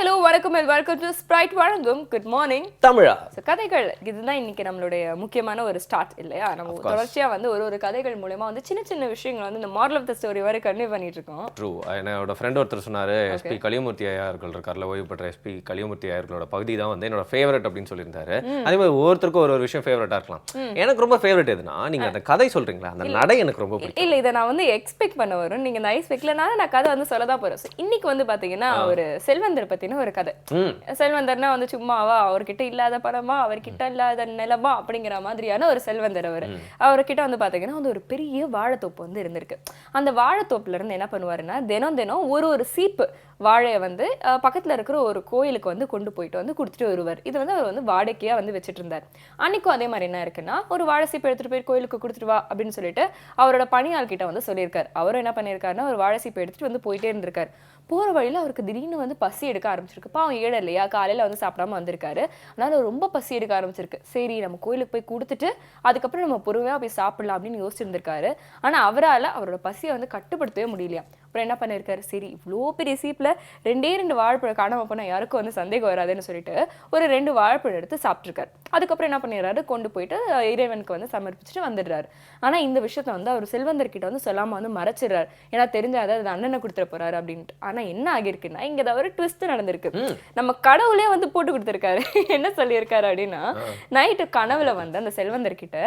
Hello வணக்கம் welcome to Sprite வழங்கும் good morning தமிழா. கதைகள் இதுதான் இன்னைக்கு நம்மளுடைய முக்கியமான ஒரு ஸ்டார்ட் இல்லையா? நம்ம தொடர்ச்சியா வந்து ஒரு கதைகள் மூலமா வந்து சின்ன சின்ன விஷயங்கள் வந்து இந்த மாரல் ஆஃப் த ஸ்டோரி வரை கன்வே பண்ணிட்டு இருக்கோம். ட்ரூ. என்னோட ஃப்ரெண்ட் ஒருத்தர் சொன்னாரு, எஸ்பி கலியமூர்த்தி ஐயர்கள் இருக்கார்ல, ஓய்வு பெற்ற எஸ்பி கலியமூர்த்தி ஐயர்களோட பகுதி தான் வந்து என்னோட ஃபேவரட் அப்படின்னு சொல்லியிருந்தாரு. அதே மாதிரி ஒவ்வொருத்தருக்கும் ஒரு விஷயம் ஃபேவரட்டா இருக்கலாம். எனக்கு ரொம்ப ஃபேவரட் எதுனா நீங்க அந்த கதை சொல்றீங்களா, அந்த நடை எனக்கு ரொம்ப பிடிக்கும். இல்ல இதை நான் வந்து எக்ஸ்பெக்ட் பண்ண வரும், நீங்க இந்த எக்ஸ்பெக்ட்லனால நான் கதை வந்து சொல்லதான் போறேன். இன்னைக்கு வந்து பாத்தீங்கன்னா ஒரு செல்வந்தர் பத்தின ஒரு கதை. செல்வந்தர்னா வந்து சும்மாவா அவர்கிட்ட இல்லாத பணமா அவர்கிட்ட இல்லாத நிலமா அப்படிங்கிற மாதிரியான ஒரு செல்வந்தர். அவர்கிட்ட வந்து பாத்தீங்கன்னா வந்து ஒரு பெரிய வாழைத்தோப்பு வந்து இருந்திருக்கு. அந்த வாழைத்தோப்புல இருந்து என்ன பண்ணுவாருன்னா தினம் தினம் ஒரு சீப்பு வாழையை வந்து பக்கத்துல இருக்கிற ஒரு கோயிலுக்கு வந்து கொண்டு போயிட்டு வந்து கொடுத்துட்டு வருவார். இது வந்து அவர் வந்து வாடகையா வந்து வச்சுட்டு இருந்தார். அன்னைக்கும் அதே மாதிரி என்ன இருக்குன்னா ஒரு வாழை சீப்பு எடுத்துட்டு போய் கோயிலுக்கு கொடுத்துட்டு வா அப்படின்னு சொல்லிட்டு அவரோட பணியாள் கிட்ட வந்து சொல்லியிருக்காரு. அவரும் என்ன பண்ணியிருக்காருன்னா ஒரு வாழை சீப்பு எடுத்துட்டு வந்து போயிட்டே இருந்திருக்காரு. போற வழியில அவருக்கு திடீர்னு வந்து பசி எடுக்க ஆரம்பிச்சிருக்கு. அவன் ஏழை இல்லையா, காலையில வந்து சாப்பிடாம வந்திருக்காரு. அதனால ரொம்ப பசி எடுக்க ஆரம்பிச்சிருக்கு. சரி நம்ம கோயிலுக்கு போய் கொடுத்துட்டு அதுக்கப்புறம் நம்ம பொறுமையா போய் சாப்பிடலாம் அப்படின்னு யோசிச்சிருந்திருக்காரு. ஆனா அவரால் அவரோட பசியை வந்து கட்டுப்படுத்தவே முடியலையா. அப்புறம் என்ன பண்ணியிருக்காரு, சரி இவ்வளோ பெரிய சீப்பில் ரெண்டு வாழைப்பழம் காணாம போனால் யாருக்கும் வந்து சந்தேகம் வராதுன்னு சொல்லிட்டு ஒரு 2 வாழைப்பழம் எடுத்து சாப்பிட்ருக்காரு. அதுக்கப்புறம் என்ன பண்ணிடுறாரு, கொண்டு போயிட்டு இறைவனுக்கு வந்து சமர்ப்பிச்சுட்டு வந்துடுறாரு. ஆனால் இந்த விஷயத்த வந்து அவர் செல்வந்தர்கிட்ட வந்து சொல்லாமல் வந்து மறைச்சிடுறாரு. ஏன்னா தெரிஞ்சாத அது அண்ணனை கொடுத்துட போறாரு அப்படின்ட்டு. ஆனால் என்ன ஆகியிருக்குன்னா இங்கே ஏதாவது ஒரு ட்விஸ்ட் நடந்திருக்கு. நம்ம கடவுளே வந்து போட்டு கொடுத்துருக்காரு. என்ன சொல்லியிருக்காரு அப்படின்னா, நைட்டு கனவுல வந்து அந்த செல்வந்தர்கிட்ட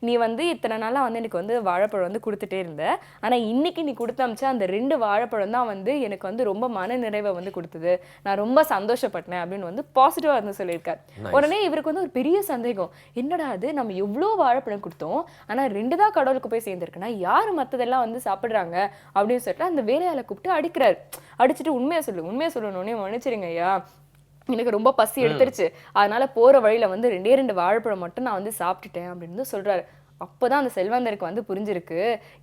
நீ வந்து இத்தனை நாளாக வந்து எனக்கு வந்து வாழைப்பழம் வந்து கொடுத்துட்டே இருந்த, ஆனால் இன்னைக்கு நீ கொடுத்து அமிச்சா அந்த 2 வாழைப்பழம் தான் வந்து எனக்கு வந்து ரொம்ப மன நிறைவை வந்து கொடுத்தது, நான் ரொம்ப சந்தோஷப்பட்டேன் அப்படின்னு வந்து பாசிட்டிவா வந்து சொல்லியிருக்காரு. உடனே இவருக்கு வந்து ஒரு பெரிய சந்தேகம், என்னடா அது நம்ம எவ்வளோ வாழைப்பழம் கொடுத்தோம் ஆனா 2 தான் கடவுளுக்கு போய் சேர்ந்திருக்குன்னா யாரு மத்ததெல்லாம் வந்து சாப்பிடுறாங்க அப்படின்னு சொல்லிட்டு அந்த வேலையாளை கூப்பிட்டு அடிக்கிறாரு. அடிச்சுட்டு உண்மையை சொல்லணும்னே மன்னிச்சிருங்க ஐயா, எனக்கு ரொம்ப பசி எடுத்துருச்சு, அதனால போற வழியில வந்து 2 வாழைப்பழம் மட்டும் நான் வந்து சாப்பிட்டுட்டேன் அப்படின்னு சொல்றாரு. அப்போதான் அந்த செல்வந்தருக்கு வந்து புரிஞ்சிருக்கு,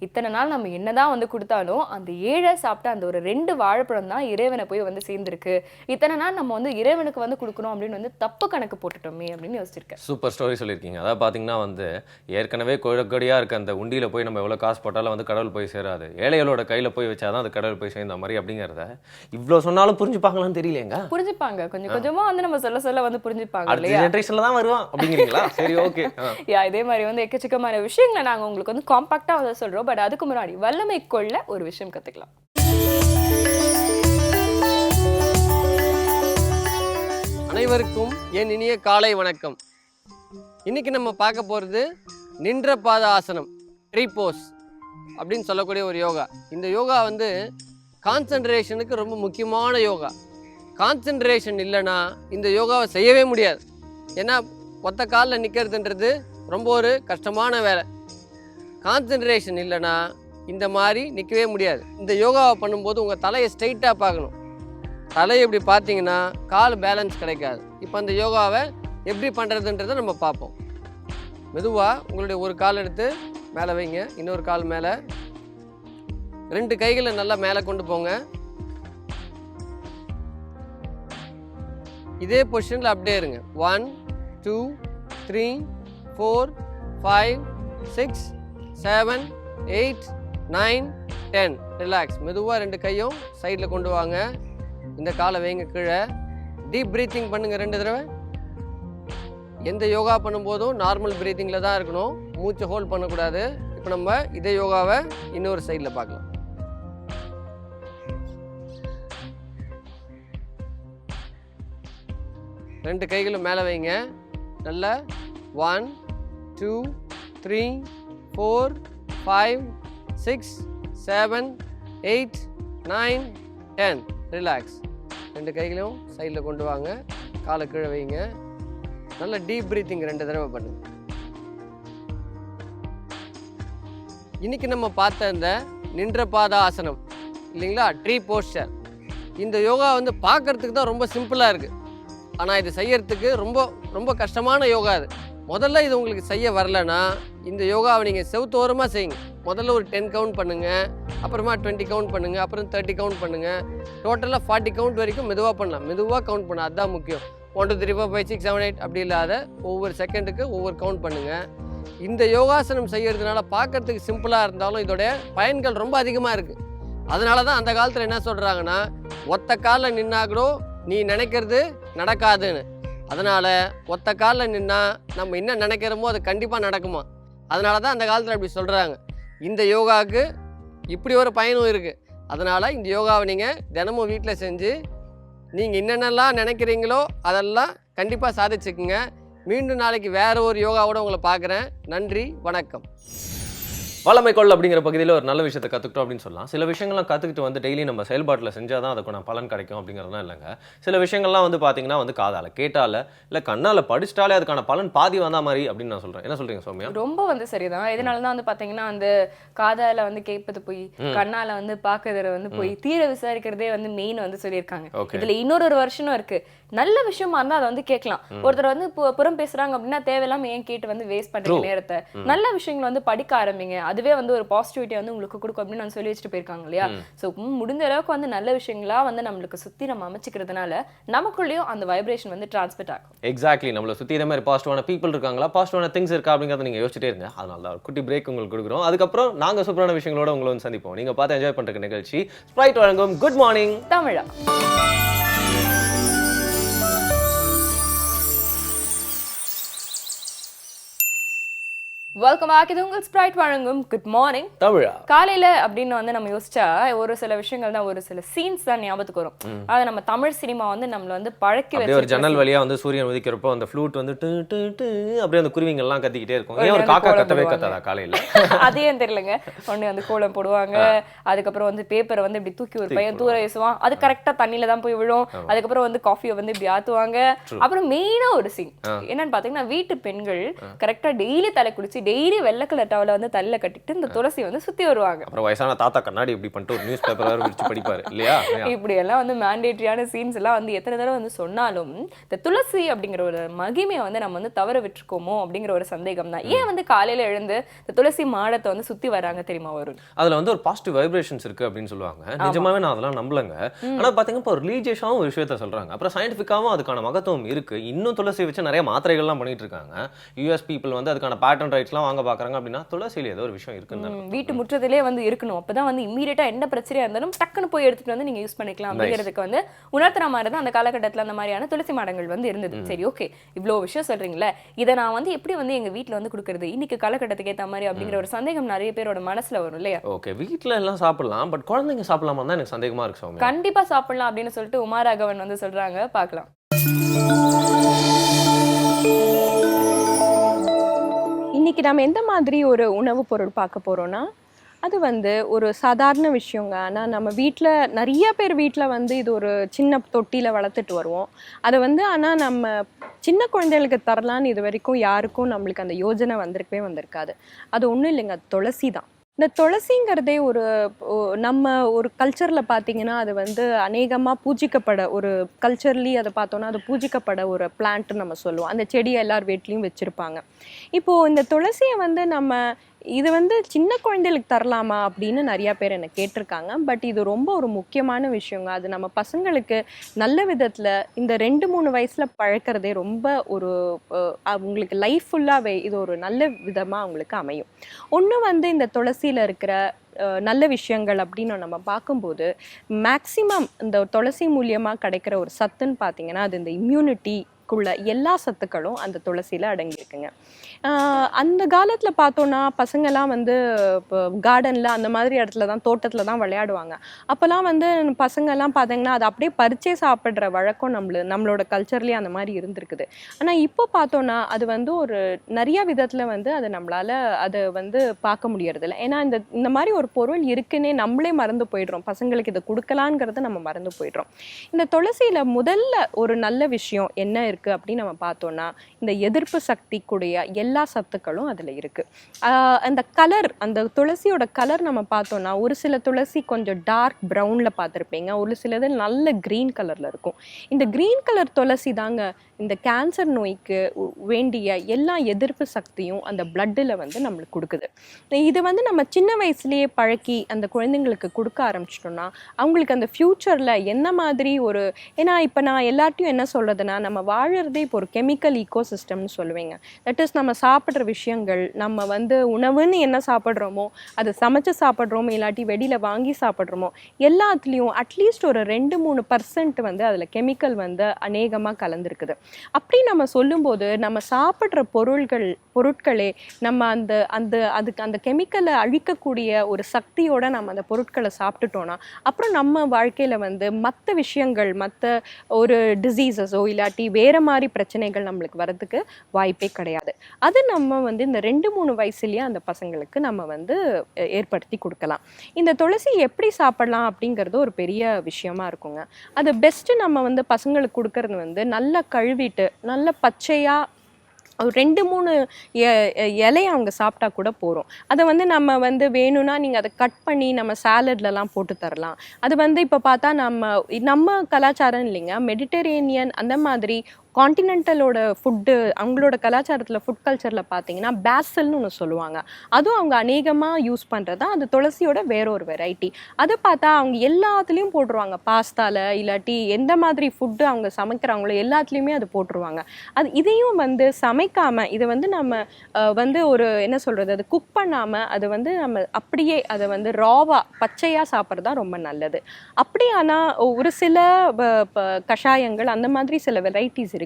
இத்தனை நாள் நம்ம என்னதான் வந்து கொடுத்தாலும் அந்த ஏழை சாப்பிட்ட அந்த ஒரு 2 வாழைப்பழம் தான் இறைவனை போய் வந்து சேர்ந்திருக்கு. இத்தனை நாள் நம்ம வந்து இறைவனுக்கு வந்து கொடுக்கணும் அப்படின்னு வந்து தப்பு கணக்கு போட்டுட்டோமே அப்படின்னு யோசிச்சிருக்கேன். சூப்பர் ஸ்டோரி சொல்லியிருக்கீங்க. அதாவது பார்த்தீங்கன்னா வந்து ஏற்கனவே கொடியாக இருக்க அந்த உண்டியில் போய் நம்ம எவ்வளோ காசு போட்டாலும் வந்து கடவுள் போய் சேராது, ஏழைகளோட கையில் போய் வச்சாதான் அது கடவுள் போய் சேர்ந்த மாதிரி அப்படிங்கிறத இவ்வளோ சொன்னாலும் புரிஞ்சுப்பாங்களான்னு தெரியலையேங்க. புரிஞ்சுப்பாங்க, கொஞ்சம் கொஞ்சமா வந்து நம்ம சொல்ல வந்து புரிஞ்சுப்பாங்க இல்லையா. ஜென்ரேஷன்ல தான் வருவான் அப்படிங்கிறீங்களா? சரி, ஓகே. இதே மாதிரி வந்து எக்கச்சக்க விஷயங்களை நாங்க உங்களுக்கு வந்து காம்பாக்டா வந்து சொல்றோம். பட் அதுக்கு முன்னாடி வல்லமை கொள்ள ஒரு விஷயம் கத்துக்கலாம். அனைவருக்கும் என் இனிய காலை வணக்கம். இன்னைக்கு நம்ம பார்க்க போறது நின்ற பாத ஆசனம், ட்ரீ போஸ் அப்படின்னு சொல்லக்கூடிய ஒரு யோகா. இந்த யோகா வந்து கான்சன்ட்ரேஷனுக்கு ரொம்ப முக்கியமான யோகா. கான்சன்ட்ரேஷன் இல்லைன்னா இந்த யோகாவை செய்யவே முடியாது. ஏன்னா ஒத்த காலில் நிற்கிறதுன்றது ரொம்ப ஒரு கஷ்டமான வேலை. கான்சன்ட்ரேஷன் இல்லைன்னா இந்த மாதிரி நிற்கவே முடியாது. இந்த யோகாவை பண்ணும்போது உங்கள் தலையை ஸ்ட்ரைட்டாக பார்க்கணும். தலையை எப்படி பார்த்தீங்கன்னா கால் பேலன்ஸ் கிடைக்காது. இப்போ அந்த யோகாவை எப்படி பண்ணுறதுன்றதை நம்ம பார்ப்போம். மெதுவாக உங்களுடைய ஒரு கால் எடுத்து மேலே வைங்க, இன்னொரு கால் மேலே, 2 கைகளை நல்லா மேலே கொண்டு போங்க. இதே பொசிஷனில் அப்படியே இருங்க. 1 2 3 4 5 6 7 8 9 10. ரிலாக்ஸ். மெதுவாக 2 கையும் சைடில் கொண்டு வாங்க. இந்த காலை வைங்க கீழே. டீப் ப்ரீத்திங் பண்ணுங்கள் 2 தடவை. எந்த யோகா பண்ணும்போதும் நார்மல் ப்ரீத்திங்கில் தான் இருக்கணும், மூச்சை ஹோல்ட் பண்ணக்கூடாது. இப்போ நம்ம இதே யோகாவை இன்னொரு சைடில் பார்க்கலாம். ரெண்டு கைகளும் மேலே வைங்க. நல்லா 1 2 3 4 5 6 7 8 9 10. ரிலாக்ஸ். 2 கைகளையும் சைடில் கொண்டு வாங்க, காலை கீழே வைங்க. நல்ல டீப் ப்ரீத்திங் 2 தடவை பண்ணுங்க. இன்னைக்கு நம்ம பார்த்த இந்த நின்ற பாத ஆசனம் இல்லைங்களா, ட்ரீ போஸ்டர், இந்த யோகா வந்து பார்க்கறதுக்கு தான் ரொம்ப சிம்பிளாக இருக்குது. ஆனால் இது செய்யறதுக்கு ரொம்ப ரொம்ப கஷ்டமான யோகா. இது முதல்ல இது உங்களுக்கு செய்ய வரலன்னா இந்த யோகாவை நீங்கள் செவுத்தோரமாக செய்யுங்க. முதல்ல ஒரு 10 கவுண்ட் பண்ணுங்கள், அப்புறமா 20 கவுண்ட் பண்ணுங்கள், அப்புறம் 30 கவுண்ட் பண்ணுங்கள். டோட்டலாக 40 கவுண்ட் வரைக்கும் மெதுவாக பண்ணலாம். மெதுவாக கவுண்ட் பண்ண, அதுதான் முக்கியம். 1 2 3 4 5 6 7 8 அப்படி இல்லாத ஒவ்வொரு செகண்டுக்கு ஒவ்வொரு கவுண்ட் பண்ணுங்கள். இந்த யோகாசனம் செய்யறதுனால பார்க்கறதுக்கு சிம்பிளாக இருந்தாலும் இதோடைய பயன்கள் ரொம்ப அதிகமாக இருக்குது. அதனால தான் அந்த காலத்தில் என்ன சொல்கிறாங்கன்னா, ஒத்த காலில் நின்னா கூட நீ நினைக்கிறது நடக்காதுன்னு. அதனால் ஒத்த காலில் நின்னா நம்ம என்ன நினைக்கிறோமோ அது கண்டிப்பாக நடக்குமா. அதனால தான் அந்த காலத்தில் அப்படி சொல்கிறாங்க. இந்த யோகாவுக்கு இப்படி ஒரு பயனும் இருக்குது. அதனால் இந்த யோகாவை நீங்கள் தினமும் வீட்டில் செஞ்சு நீங்கள் என்னென்னலாம் நினைக்கிறீங்களோ அதெல்லாம் கண்டிப்பாக சாதிச்சுக்குங்க. மீண்டும் நாளைக்கு வேறு ஒரு யோகாவோட உங்களை பார்க்குறேன். நன்றி, வணக்கம். வளமை கொள் அப்படிங்கிற பகுதியில் ஒரு நல்ல விஷயத்தை கற்றுக்கிட்டோம் அப்படின்னு சொல்லலாம். சில விஷயங்கள்லாம் கற்றுக்கிட்டு வந்து டெய்லி நம்ம செயல்பாட்டில் செஞ்சால் தான் அதுக்கான பலன் கிடைக்கும் அப்படிங்கிறதுலாம் இல்லைங்க. சில விஷயங்கள்லாம் வந்து பார்த்தீங்கன்னா வந்து காதால் கேட்டால இல்லை கண்ணால் படிச்சிட்டாலே அதுக்கான பலன் பாதி வந்தா மாதிரி அப்படின்னு நான் சொல்கிறேன். என்ன சொல்கிறீங்க சௌமியா? ரொம்ப வந்து சரிதான். இதனால தான் வந்து பார்த்தீங்கன்னா அந்த காதால் வந்து கேட்பது போய் கண்ணால் வந்து பார்க்கறத வந்து போய் தீர விசாரிக்கிறதே வந்து மெயின் வந்து சொல்லியிருக்காங்க. இதில் இன்னொரு வருஷனும் இருக்கு. நல்ல விஷயமா இருந்தால் அதை வந்து கேட்கலாம். ஒருத்தர் வந்து புறம் பேசுறாங்க அப்படின்னா தேவையில்லாம ஏன் கேட்டு வந்து வேஸ்ட் பண்றீங்க நேரத்தை. நல்ல விஷயங்கள் வந்து படிக்க ஆரம்பிங்க. அதுவே வந்து ஒரு பாசிட்டிவிட்டி வந்து உங்களுக்கு கொடுக்கும் அப்படின்னு நான் சொல்லி வச்சுட்டு போயிருக்காங்க இல்லையா. ஸோ முடிஞ்ச அளவுக்கு வந்து நல்ல விஷயங்களா வந்து நம்மளுக்கு சுத்தி நம்ம அமைச்சிக்கிறதுனால நமக்குள்ளேயும் அந்த வைப்ரேஷன் வந்து டிரான்ஸ்மிட் ஆகும். எக்ஸாக்ட்லி. நம்மளை சுற்றி இதே மாதிரி பாசிட்டிவான பீப்புள் இருக்காங்களா, பாசிட்டிவான திங்ஸ் இருக்கா அப்படிங்கிறத நீங்கள் யோசிச்சுட்டே இருங்க. அதனால தான் குட்டி பிரேக் உங்களுக்கு கொடுக்குறோம். அதுக்கப்புறம் நாங்கள் சூப்பரான விஷயங்களோட உங்களை வந்து சந்திப்போம். நீங்கள் பார்த்து என்ஜாய் பண்ணுற நிகழ்ச்சி ஸ்ப்ரைட் வழங்கும் குட் மார்னிங் தமிழா. Welcome back. இது உங்கள் ஸ்ப்ரைட் வழங்கும் குட் மார்னிங் தமிழா. காலையில அப்படின்னு வந்து நம்ம யோசிச்சா ஒரு சில விஷயங்கள் தான், ஒரு சில சீன்ஸ் தான் ஞாபகத்துக்கு வரும். அது நம்ம தமிழ் சினிமா வந்து நம்மள வந்து பழக்கி வச்சு ஒரு ஜன்னல் வழியா வந்து சூரியன் உதிக்கிறப்போ அந்த ஃப்ளூட் வந்து அப்படியே அந்த குருவிங்க எல்லாம் கத்திக்கிட்டே இருக்கும். ஏன் ஒரு காக்கா கத்தவே கத்தாதா காலையில? அதே தெரியலங்க. ஒண்ணு வந்து கோலம் போடுவாங்க, அதுக்கப்புறம் வந்து பேப்பரை வந்து இப்படி தூக்கி ஒரு பையன் தூர வீசுவான், அது கரெக்டா தண்ணியில தான் போய் விழும். அதுக்கப்புறம் வந்து காஃபியை வந்து இப்படி ஆத்துவாங்க. அப்புறம் மெயினா ஒரு சீன் என்னன்னு பாத்தீங்கன்னா, வீட்டு பெண்கள் கரெக்டா டெய்லி தலை குளிச்சு டெய்லி வெள்ளை கலர் டவலை வந்து தலையில கட்டிட்டு இந்த துளசி வந்து சுத்தி வருவாங்க. அப்புறம் வயசான தாத்தா கண்ணாடி இப்படி பண்ணிட்டு ஒரு நியூஸ் பேப்பர் வேற விரிச்சு படிப்பாரு இல்லையா? இப்படி எல்லாம் வந்து மேண்டேட்டரியான சீன்ஸ் எல்லாம் வந்து எத்தனை தடவை வந்து சொன்னாலும் இந்த துளசி அப்படிங்கிற ஒரு மகிமையை வந்து நம்ம வந்து தவற விட்டுருக்கோமோ அப்படிங்கிற ஒரு சந்தேகம் தான். ஏன் வந்து காலையில எழுந்து இந்த துளசி மாடத்தை வந்து சுத்தி வராங்க தெரியுமா? வரும் அதுல வந்து ஒரு பாசிட்டிவ் வைப்ரேஷன்ஸ் இருக்கு அப்படின்னு சொல்லுவாங்க. நிஜமாவே நான் அதெல்லாம் நம்பலங்க. ஆனா பாத்தீங்கன்னா இப்போ ரிலீஜியஸாவும் ஒரு விஷயத்த சொல்றாங்க, அப்புறம் சயின்டிஃபிக்காவும் அதுக்கான மகத்துவம் இருக்கு. இன்னும் துளசி வச்சு நிறைய மாத்திரைகள்லாம் பண்ணிட்டு இருக்காங்க. யூஎஸ் பீப்புள் வந்து அதுக்கான பேட்டன் ரைட்ஸ்லாம் வாங்க பாக்குறாங்க அப்படின்னா துளசியில ஏதோ ஒரு விஷயம் இருக்குன்னு வீட்டு முற்றத்திலே வந்து இருக்கணும். அப்பதான் வந்து இம்மீடியட்டா என்ன பிரச்சனையா இருந்தாலும் டக்குன்னு போய் எடுத்துட்டு வந்து நீங்க யூஸ் பண்ணிக்கலாம் அப்படிங்கிறதுக்கு வந்து உணர்த்துற மாதிரி தான் அந்த காலகட்டத்தில் அந்த மாதிரியான துளசி மாடங்கள் வந்து இருந்தது. சரி, ஓகே, இவ்வளோ விஷயம் சொல்றீங்களே, இதை நான் வந்து எப்படி வந்து எங்க வீட்டில் வந்து கொடுக்கறது இன்னைக்கு காலகட்டத்துக்கு ஏற்ற மாதிரி அப்படிங்கிற ஒரு சந்தேகம் நிறைய பேரோட மனசுல வரும் இல்லையா? ஓகே, வீட்டில் எல்லாம் சாப்பிடலாம், பட் குழந்தைங்க சாப்பிடலாமா தான் எனக்கு சந்தேகமா இருக்கு. கண்டிப்பா சாப்பிடலாம் அப்படின்னு சொல்லிட்டு உமாராகவன் வந்து சொல்றாங்க. பார்க்கலாம். இன்றைக்கி நம்ம எந்த மாதிரி ஒரு உணவுப் பொருள் பார்க்க போகிறோன்னா, அது வந்து ஒரு சாதாரண விஷயங்க. ஆனால் நம்ம வீட்டில் நிறைய பேர் வீட்டில் வந்து இது ஒரு சின்ன தொட்டியில் வளர்த்துட்டு வருவோம். அதை வந்து ஆனால் நம்ம சின்ன குழந்தைகளுக்கு தரலான்னு இது வரைக்கும் யாருக்கும் நம்மளுக்கு அந்த யோஜனை வந்திருக்காது. அது ஒன்றும் இல்லைங்க, துளசி தான். இந்த துளசிங்கிறதே நம்ம ஒரு கல்ச்சரில் பார்த்தீங்கன்னா அது வந்து அநேகமாக பூஜிக்கப்பட ஒரு கல்ச்சர்லி அதை பார்த்தோன்னா அது பூஜிக்கப்பட ஒரு பிளான்ட்னு நம்ம சொல்லுவோம். அந்த செடியை எல்லார் வீட்லேயும் வச்சுருப்பாங்க. இப்போது இந்த துளசியை வந்து நம்ம இது வந்து சின்ன குழந்தைகளுக்கு தரலாமா அப்படின்னு நிறையா பேர் என்னை கேட்டிருக்காங்க. பட் இது ரொம்ப ஒரு முக்கியமான விஷயங்க. அது நம்ம பசங்களுக்கு நல்ல விதத்தில் இந்த 2-3 வயசில் பழக்கிறதே ரொம்ப ஒரு அவங்களுக்கு லைஃப் ஃபுல்லாகவே இது ஒரு நல்ல விதமாக அவங்களுக்கு அமையும். ஒன்று வந்து இந்த துளசியில் இருக்கிற நல்ல விஷயங்கள் அப்படின்னு நம்ம பார்க்கும்போது மேக்சிமம் இந்த துளசி மூலியமாக கிடைக்கிற ஒரு சத்துன்னு பார்த்தீங்கன்னா அது இந்த இம்யூனிட்டிக்குள்ள எல்லா சத்துக்களும் அந்த துளசியில் அடங்கியிருக்குங்க. அந்த காலத்தில் பார்த்தோன்னா பசங்கள்லாம் வந்து இப்போ கார்டனில் அந்த மாதிரி இடத்துல தான் தோட்டத்தில் தான் விளையாடுவாங்க. அப்போல்லாம் வந்து பசங்கள்லாம் பார்த்தீங்கன்னா அதை அப்படியே பறிச்சே சாப்பிட்ற வழக்கம் நம்மளோட கல்ச்சர்லேயே அந்த மாதிரி இருந்திருக்குது. ஆனால் இப்போ பார்த்தோன்னா அது வந்து ஒரு நிறைய விதத்தில் வந்து அதை நம்மளால் அதை வந்து பார்க்க முடியறதில்ல. ஏன்னா இந்த மாதிரி ஒரு பொருள் இருக்குன்னே நம்மளே மறந்து போயிடுறோம். பசங்களுக்கு இதை கொடுக்கலாங்கிறத நம்ம மறந்து போயிடுறோம். இந்த துளசியில் முதல்ல ஒரு நல்ல விஷயம் என்ன இருக்குது அப்படின்னு நம்ம பார்த்தோன்னா இந்த எதிர்ப்பு சக்தி கூடிய எல்லா சத்துக்களும் அதில் இருக்குது. அந்த கலர், அந்த துளசியோட கலர் நம்ம பார்த்தோன்னா ஒரு சில துளசி கொஞ்சம் டார்க் ப்ரௌனில் பார்த்துருப்பீங்க, ஒரு சிலது நல்ல க்ரீன் கலரில் இருக்கும். இந்த க்ரீன் கலர் துளசி தாங்க இந்த கேன்சர் நோய்க்கு வேண்டிய எல்லா எதிர்ப்பு சக்தியும் அந்த பிளட்டில் வந்து நம்மளுக்கு கொடுக்குது. இது வந்து நம்ம சின்ன வயசுலேயே பழக்கி அந்த குழந்தைங்களுக்கு கொடுக்க ஆரம்பிச்சிட்டோம்னா அவங்களுக்கு அந்த ஃப்யூச்சரில் என்ன மாதிரி ஏன்னா இப்போ நான் எல்லார்ட்டையும் என்ன சொல்கிறதுனா நம்ம வாழறதே இப்போ ஒரு கெமிக்கல் ஈகோசிஸ்டம்னு சொல்லுவீங்க. தட் இஸ் நம்ம சாப்பிட்ற விஷயங்கள், நம்ம வந்து உணவுன்னு என்ன சாப்பிட்றோமோ, அது சமைச்சு சாப்பிட்றோமோ இல்லாட்டி வெளியில் வாங்கி சாப்பிட்றோமோ, எல்லாத்துலேயும் அட்லீஸ்ட் ஒரு 2-3% வந்து அதில் கெமிக்கல் வந்து அநேகமாக கலந்துருக்குது. அப்படி நம்ம சொல்லும்போது நம்ம சாப்பிட்ற பொருட்களே நம்ம அதுக்கு அந்த கெமிக்கலை அழிக்கக்கூடிய ஒரு சக்தியோட நம்ம அந்த பொருட்களை சாப்பிட்டுட்டோன்னா அப்புறம் நம்ம வாழ்க்கையில் வந்து மற்ற விஷயங்கள், மற்ற ஒரு டிசீசஸோ இல்லாட்டி வேறு மாதிரி பிரச்சனைகள் நம்மளுக்கு வரதுக்கு வாய்ப்பே கிடையாது. அது நம்ம வந்து இந்த 2-3 வயசுலேயே அந்த பசங்களுக்கு நம்ம வந்து ஏற்படுத்தி கொடுக்கலாம். இந்த துளசி எப்படி சாப்பிடலாம் அப்படிங்கிறது ஒரு பெரிய விஷயமா இருக்குங்க. அது பெஸ்ட்டு நம்ம வந்து பசங்களுக்கு கொடுக்கறது வந்து நல்லா கழுவிட்டு நல்ல பச்சையாக ஒரு 2-3 இலையை அவங்க சாப்பிட்டா கூட போகிறோம். அதை வந்து நம்ம வந்து வேணும்னா நீங்கள் அதை கட் பண்ணி நம்ம சாலட்லலாம் போட்டு தரலாம். அது வந்து இப்போ பார்த்தா நம்ம கலாச்சாரம் இல்லைங்க, மெடிட்டரேனியன் அந்த மாதிரி கான்டினென்டலோட ஃபுட்டு, அவங்களோட கலாச்சாரத்தில் ஃபுட் கல்ச்சரில் பார்த்தீங்கன்னா பேசல்னு ஒன்று சொல்லுவாங்க. அதுவும் அவங்க அநேகமாக யூஸ் பண்ணுறது தான். அது துளசியோட வேற ஒரு வெரைட்டி. அதை பார்த்தா அவங்க எல்லாத்துலேயும் போட்டுருவாங்க. பாஸ்தாவில் இல்லாட்டி எந்த மாதிரி ஃபுட்டு அவங்க சமைக்கிறாங்களோ எல்லாத்துலேயுமே அது போட்டுருவாங்க. இதையும் வந்து சமைக்காமல் இதை வந்து நம்ம வந்து ஒரு என்ன சொல்கிறது, அது குக் பண்ணாமல் அதை வந்து நம்ம அப்படியே அதை வந்து ராவாக பச்சையாக சாப்பிட்றது தான் ரொம்ப நல்லது. அப்படி ஆனால் ஒரு சில கஷாயங்கள் அந்த மாதிரி சில வெரைட்டிஸ் இருக்குது.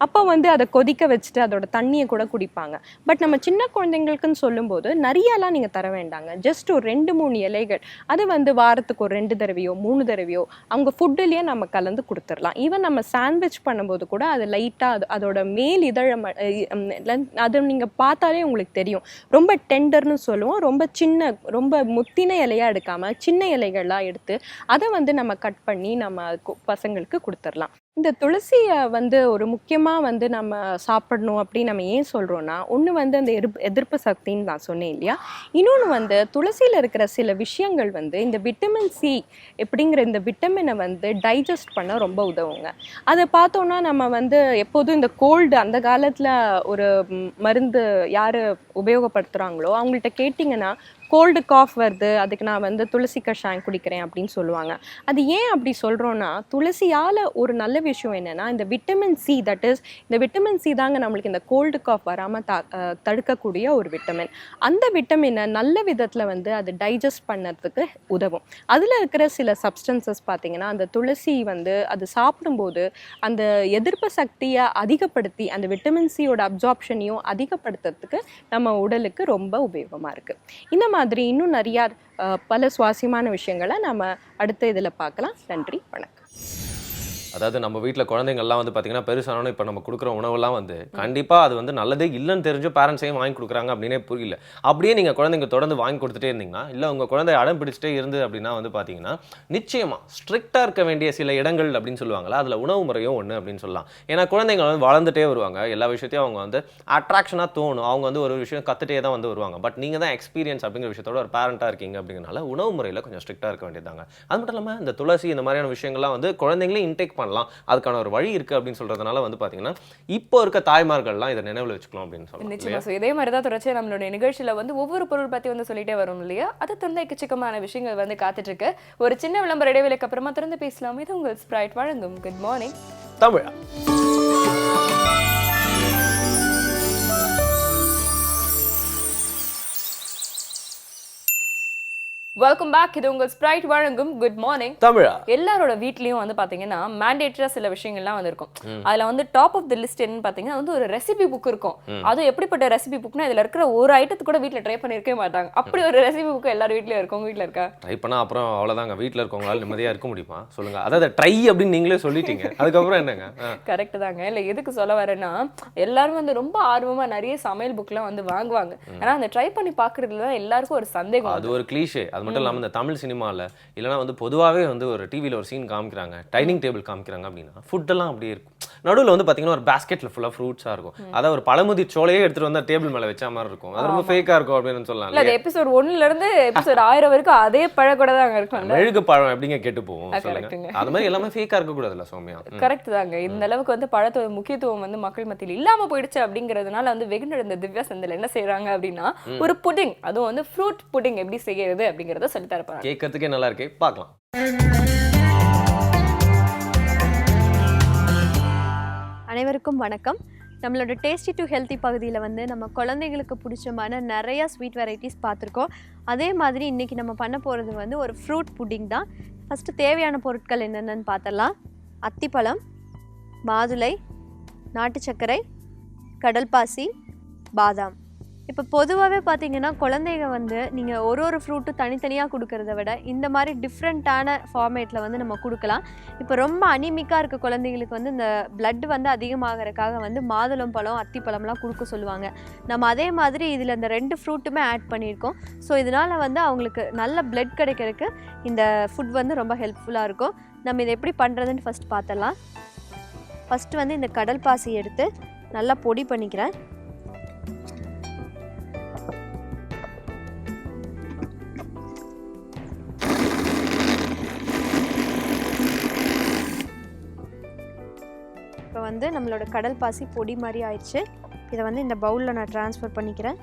அப்போ வந்து அதை கொதிக்க வச்சுட்டு அதோட தண்ணியை கூட குடிப்பாங்க. பட் நம்ம சின்ன குழந்தைங்களுக்குன்னு சொல்லும்போது நிறையலாம் நீங்கள் தர வேண்டாங்க. ஜஸ்ட் ஒரு 2-3 இலைகள், அது வந்து வாரத்துக்கு ஒரு 2 தடவையோ 3 தடவையோ அவங்க ஃபுட்டுலேயே நம்ம கலந்து கொடுத்துடலாம். ஈவன் நம்ம சாண்ட்விச் பண்ணும்போது கூட அது லைட்டாக அதோட மேல் அது நீங்கள் பார்த்தாலே உங்களுக்கு தெரியும். ரொம்ப டெண்டர்னு சொல்லுவோம். ரொம்ப முத்தின இலையாக எடுக்காமல் சின்ன இலைகளாக எடுத்து அதை வந்து நம்ம கட் பண்ணி நம்ம பசங்களுக்கு கொடுத்துடலாம். இந்த துளசியை வந்து ஒரு முக்கியமாக வந்து நம்ம சாப்பிடணும் அப்படின்னு நம்ம ஏன் சொல்கிறோன்னா, ஒன்று வந்து அந்த எதிர்ப்பு சக்தின்னு நான் சொன்னேன் இல்லையா, இன்னொன்று வந்து துளசியில் இருக்கிற சில விஷயங்கள் வந்து இந்த விட்டமின் சி எப்படிங்கிற இந்த விட்டமினை வந்து டைஜஸ்ட் பண்ண ரொம்ப உதவுங்க. அதை பார்த்தோன்னா நம்ம வந்து எப்போதும் இந்த கோல்டு அந்த காலத்தில் ஒரு மருந்து யார் உபயோகப்படுத்துகிறாங்களோ அவங்கள்ட்ட கேட்டிங்கன்னா கோல்டு காஃப் வருது, அதுக்கு நான் வந்து துளசி கஷாயம் குடிக்கிறேன் அப்படின்னு சொல்லுவாங்க. அது ஏன் அப்படி சொல்கிறோன்னா, துளசியால் ஒரு நல்ல விஷயம் என்னென்னா இந்த விட்டமின் சி, தட் இஸ் இந்த விட்டமின் சி தாங்க நம்மளுக்கு இந்த கோல்டு காஃப் வராமல் தடுக்கக்கூடிய ஒரு விட்டமின். அந்த விட்டமினை நல்ல விதத்தில் வந்து அது டைஜஸ்ட் பண்ணுறதுக்கு உதவும். அதில் இருக்கிற சில சப்ஸ்டன்சஸ் பார்த்திங்கன்னா அந்த துளசி வந்து அது சாப்பிடும்போது அந்த எதிர்ப்பு சக்தியை அதிகப்படுத்தி அந்த விட்டமின் சியோட அப்சார்ப்ஷனையும் அதிகப்படுத்துறதுக்கு நம்ம உடலுக்கு ரொம்ப உபயோகமாக இருக்குது. இந்த மாதிரி இன்னும் நிறையா பல சுவாரஸ்யமான விஷயங்களை நம்ம அடுத்த இதில் பார்க்கலாம். நன்றி, வணக்கம். அதாவது நம்ம வீட்டில் குழந்தைங்கள்லாம் வந்து பார்த்தீங்கன்னா பெருசானோன்னு இப்போ நம்ம கொடுக்குற உணவெல்லாம் வந்து கண்டிப்பாக அது வந்து நல்லதே இல்லைன்னு தெரிஞ்சு பேரண்ட்ஸையும் வாங்கி கொடுக்குறாங்க அப்படின்னே புரியல. அப்படியே நீங்கள் குழந்தைங்க தொடர்ந்து வாங்கி கொடுத்துட்டே இருந்தீங்கன்னா, இல்லை உங்கள் குழந்தை அடம் பிடிச்சிட்டே இருந்து அப்படின்னா வந்து பார்த்தீங்கன்னா நிச்சயமாக ஸ்ட்ரிக்டாக இருக்க வேண்டிய சில இடங்கள் அப்படின்னு சொல்லுவாங்களா, அதில் உணவு முறையும் ஒன்று அப்படின்னு சொல்லலாம். ஏன்னா குழந்தைங்க வந்து வளர்ந்துட்டே வருவாங்க, எல்லா விஷயத்தையும் அவங்க வந்து அட்ராக்ஷனாக தோணும், அவங்க வந்து ஒரு விஷயம் கற்றுட்டே தான் வந்து வருவாங்க. பட் நீங்கள் தான் எக்ஸ்பீரியன்ஸ் அப்படிங்கிற விஷயத்தோட ஒரு பேரண்ட்டாக இருக்கீங்க அப்படிங்கிறனால உணவு முறையில் கொஞ்சம் ஸ்ட்ரிக்டாக இருக்க வேண்டியதாங்க. அது மட்டும் இல்லாமல் இந்த துளசி இந்த மாதிரியான விஷயங்கள்லாம் வந்து குழந்தைங்களே இன்டேக் பண்ணலாம், அதுக்கான ஒரு வழி இருக்கு அப்படின்னு சொல்றதுனால வந்து பாத்தீங்கன்னா இப்போ இருக்க தாய்மார்கள்லாம் இதை நினைவுல வச்சுக்கலாம் அப்படின்னு சொல்லலாம். நிச்சயமா. இதே மாதிரி தான் தொடர்ச்சியா நம்மளுடைய நிகழ்ச்சியில வந்து ஒவ்வொரு பொருள் பத்தி வந்து சொல்லிட்டே வரும் இல்லையா, அதை தந்த எக்கச்சக்கமான விஷயங்கள் வந்து காத்துட்டு இருக்கு. ஒரு சின்ன விளம்பர இடைவேளைக்கு அப்புறமா திறந்து பேசலாம். இது உங்கள் ஸ்பிரைட் வழங்கும் குட் மார்னிங் தமிழா. Welcome back. இது உங்கள் ஸ்பிரைட் வழங்கும் குட் மார்னிங் தமிழா. எல்லாரோட வீட்லயும் வந்து பாத்தீங்கன்னா மேண்டேட்டரியா சில விஷயங்கள்லாம் வந்து இருக்கும். அதுல வந்து டாப் ஆஃப் தி லிஸ்ட் என்னன்னு பாத்தீங்கன்னா வந்து ஒரு ரெசிபி புக் இருக்கும். அது எப்படிப்பட்ட ரெசிபி புக்னா இதுல இருக்கிற ஒரு ஐட்டத்தை கூட வீட்ல ட்ரை பண்ணிருக்கவே மாட்டாங்க. அப்படி ஒரு ரெசிபி புக் எல்லார் வீட்லயும் இருக்கும். உங்க வீட்ல இருக்கா? ட்ரை பண்ணா அப்புறம் அவ்வளவுதாங்க, வீட்ல இருக்கவங்களால நிம்மதியா இருக்க முடியுமா சொல்லுங்க. அதாவது ட்ரை அப்படின்னு நீங்களே சொல்லிட்டீங்க, அதுக்கப்புறம் என்னங்க? கரெக்ட் தாங்க. இல்ல எதுக்கு சொல்ல வரேன்னா, எல்லாரும் வந்து ரொம்ப ஆர்வமா நிறைய சமையல் புக்லாம் வந்து வாங்குவாங்க. ஆனா அந்த ட்ரை பண்ணி பாக்குறதுல எல்லாருக்கும் ஒரு சந்தேகம். அது ஒரு கிளீஷே. அது மட்டும் இல்லாமல் இந்த தமிழ் சினிமாவில் இல்லைனா வந்து பொதுவாகவே வந்து ஒரு டிவியில் ஒரு சீன் காமிக்கிறாங்க, டைனிங் டேபிள் காமிக்கிறாங்க அப்படின்னா ஃபுட்டெல்லாம் அப்படியே இருக்கும். நடுவில் வந்து பார்த்தீங்கன்னா ஒரு பேஸ்கெட்டில் ஃபுல்லாக ஃப்ரூட்ஸாக இருக்கும். அதாவது ஒரு பழமுதி சோளையே எடுத்துகிட்டு வந்து டேபிள் மேலே வச்ச மாதிரி இருக்கும். அது ரொம்ப ஃபேக்காக இருக்கும் அப்படின்னு சொல்லலாம். இல்லை, எபிசோட் 1லேருந்து எபிசோட் 1000 வரைக்கும் அதே பழம் கூட தாங்க இருக்கும். மெழுகு பழம் எப்படிங்க கெட்டு போகும் சொல்லுங்க. அது மாதிரி எல்லாமே ஃபேக்காக இருக்கக்கூடாதுல்ல சௌமியா? கரெக்ட் தாங்க. இந்த அளவுக்கு வந்து பழத்தோட முக்கியத்துவம் வந்து மக்கள் மத்தியில் இல்லாமல் போயிடுச்சு அப்படிங்கிறதுனால வந்து வெகு நடந்த திவ்யா செந்தில் என்ன செய்யறாங்க அப்படின்னா ஒரு புட்டிங், அதுவும் வந்து ஃப்ரூட் புட்டிங் எப்படி செய்யறது அப்படிங்கிறத சொல்லி தரப்பாங்க. கேட்கறதுக்கே நல்லா இருக்கே, பார்க்கலாம். அனைவருக்கும் வணக்கம். நம்மளோட டேஸ்டி டு ஹெல்த்தி பகுதியில் வந்து நம்ம குழந்தைங்களுக்கு பிடிச்சமான நிறையா ஸ்வீட் வெரைட்டிஸ் பார்த்துருக்கோம். அதே மாதிரி இன்றைக்கி நம்ம பண்ண போகிறது வந்து ஒரு ஃப்ரூட் புட்டிங் தான். ஃபஸ்ட்டு தேவையான பொருட்கள் என்னென்னு பார்த்தலாம். அத்திப்பழம், மாதுளை, நாட்டு சர்க்கரை, கடல்பாசி, பாதாம். இப்போ பொதுவாகவே பார்த்தீங்கன்னா குழந்தைங்க வந்து நீங்கள் ஒரு ஃப்ரூட்டும் தனித்தனியாக கொடுக்கறத விட இந்த மாதிரி டிஃப்ரெண்ட்டான ஃபார்மேட்டில் வந்து நம்ம கொடுக்கலாம். இப்போ ரொம்ப அனிமிக்காக இருக்க குழந்தைங்களுக்கு வந்து இந்த பிளட் வந்து அதிகமாகறதுக்காக வந்து மாதுளம் பழம், அத்திப்பழம்லாம் கொடுக்க சொல்லுவாங்க. நம்ம அதே மாதிரி இதில் இந்த 2 ஃப்ரூட்டுமே ஆட் பண்ணியிருக்கோம். ஸோ இதனால் வந்து அவங்களுக்கு நல்ல பிளட் கிடைக்கிறதுக்கு இந்த ஃபுட் வந்து ரொம்ப ஹெல்ப்ஃபுல்லாக இருக்கும். நம்ம இதை எப்படி பண்ணுறதுன்னு ஃபஸ்ட் பார்த்தலாம். ஃபஸ்ட்டு வந்து இந்த கடல் பாசி எடுத்து நல்லா பொடி பண்ணிக்கிறேன். இப்போ வந்து நம்மளோட கடல் பாசி பொடி மாதிரி ஆயிடுச்சு. இதை வந்து இந்த பவுலில் நான் ட்ரான்ஸ்ஃபர் பண்ணிக்கிறேன்.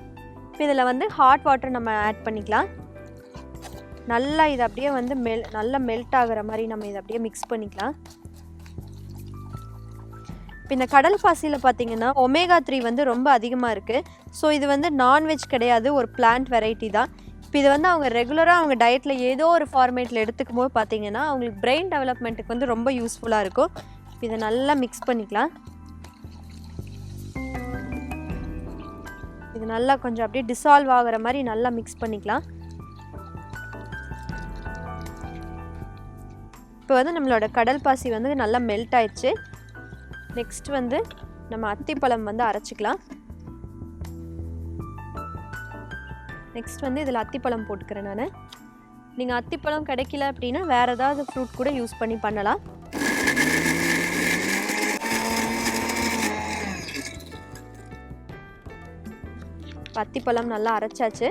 இப்போ இதில் வந்து ஹாட் வாட்டர் நம்ம ஆட் பண்ணிக்கலாம். நல்லா இது அப்படியே வந்து நல்லா மெல்ட் ஆகிற மாதிரி நம்ம இதை அப்படியே மிக்ஸ் பண்ணிக்கலாம். இப்போ இந்த கடல் பாசியில் பார்த்திங்கன்னா ஒமேகா 3 வந்து ரொம்ப அதிகமாக இருக்குது. ஸோ இது வந்து நான்வெஜ் கிடையாது, ஒரு பிளான்ட் வெரைட்டி தான். இப்போ இது வந்து அவங்க ரெகுலராக அவங்க டயட்டில் ஏதோ ஒரு ஃபார்மேட்டில் எடுத்துக்கும் போது பார்த்திங்கன்னா அவங்களுக்கு பிரெயின் டெவலப்மெண்ட்டுக்கு வந்து ரொம்ப யூஸ்ஃபுல்லாக இருக்கும். இதை நல்லா மிக்ஸ் பண்ணிக்கலாம். இது நல்லா கொஞ்சம் அப்படியே டிசால்வ் ஆகிற மாதிரி நல்லா மிக்ஸ் பண்ணிக்கலாம். இப்போ வந்து நம்மளோட கடல் பாசி வந்து நல்லா மெல்ட் ஆயிடுச்சு. நெக்ஸ்ட் வந்து நம்ம அத்திப்பழம் வந்து அரைச்சிக்கலாம். நெக்ஸ்ட் வந்து இதில் அத்திப்பழம் போட்டுக்கிறேன் நான். நீங்கள் அத்திப்பழம் கிடைக்கல அப்படின்னா வேறு ஏதாவது ஃப்ரூட் கூட யூஸ் பண்ணி பண்ணலாம். அத்திப்பழம் நல்லா அரைச்சாச்சு.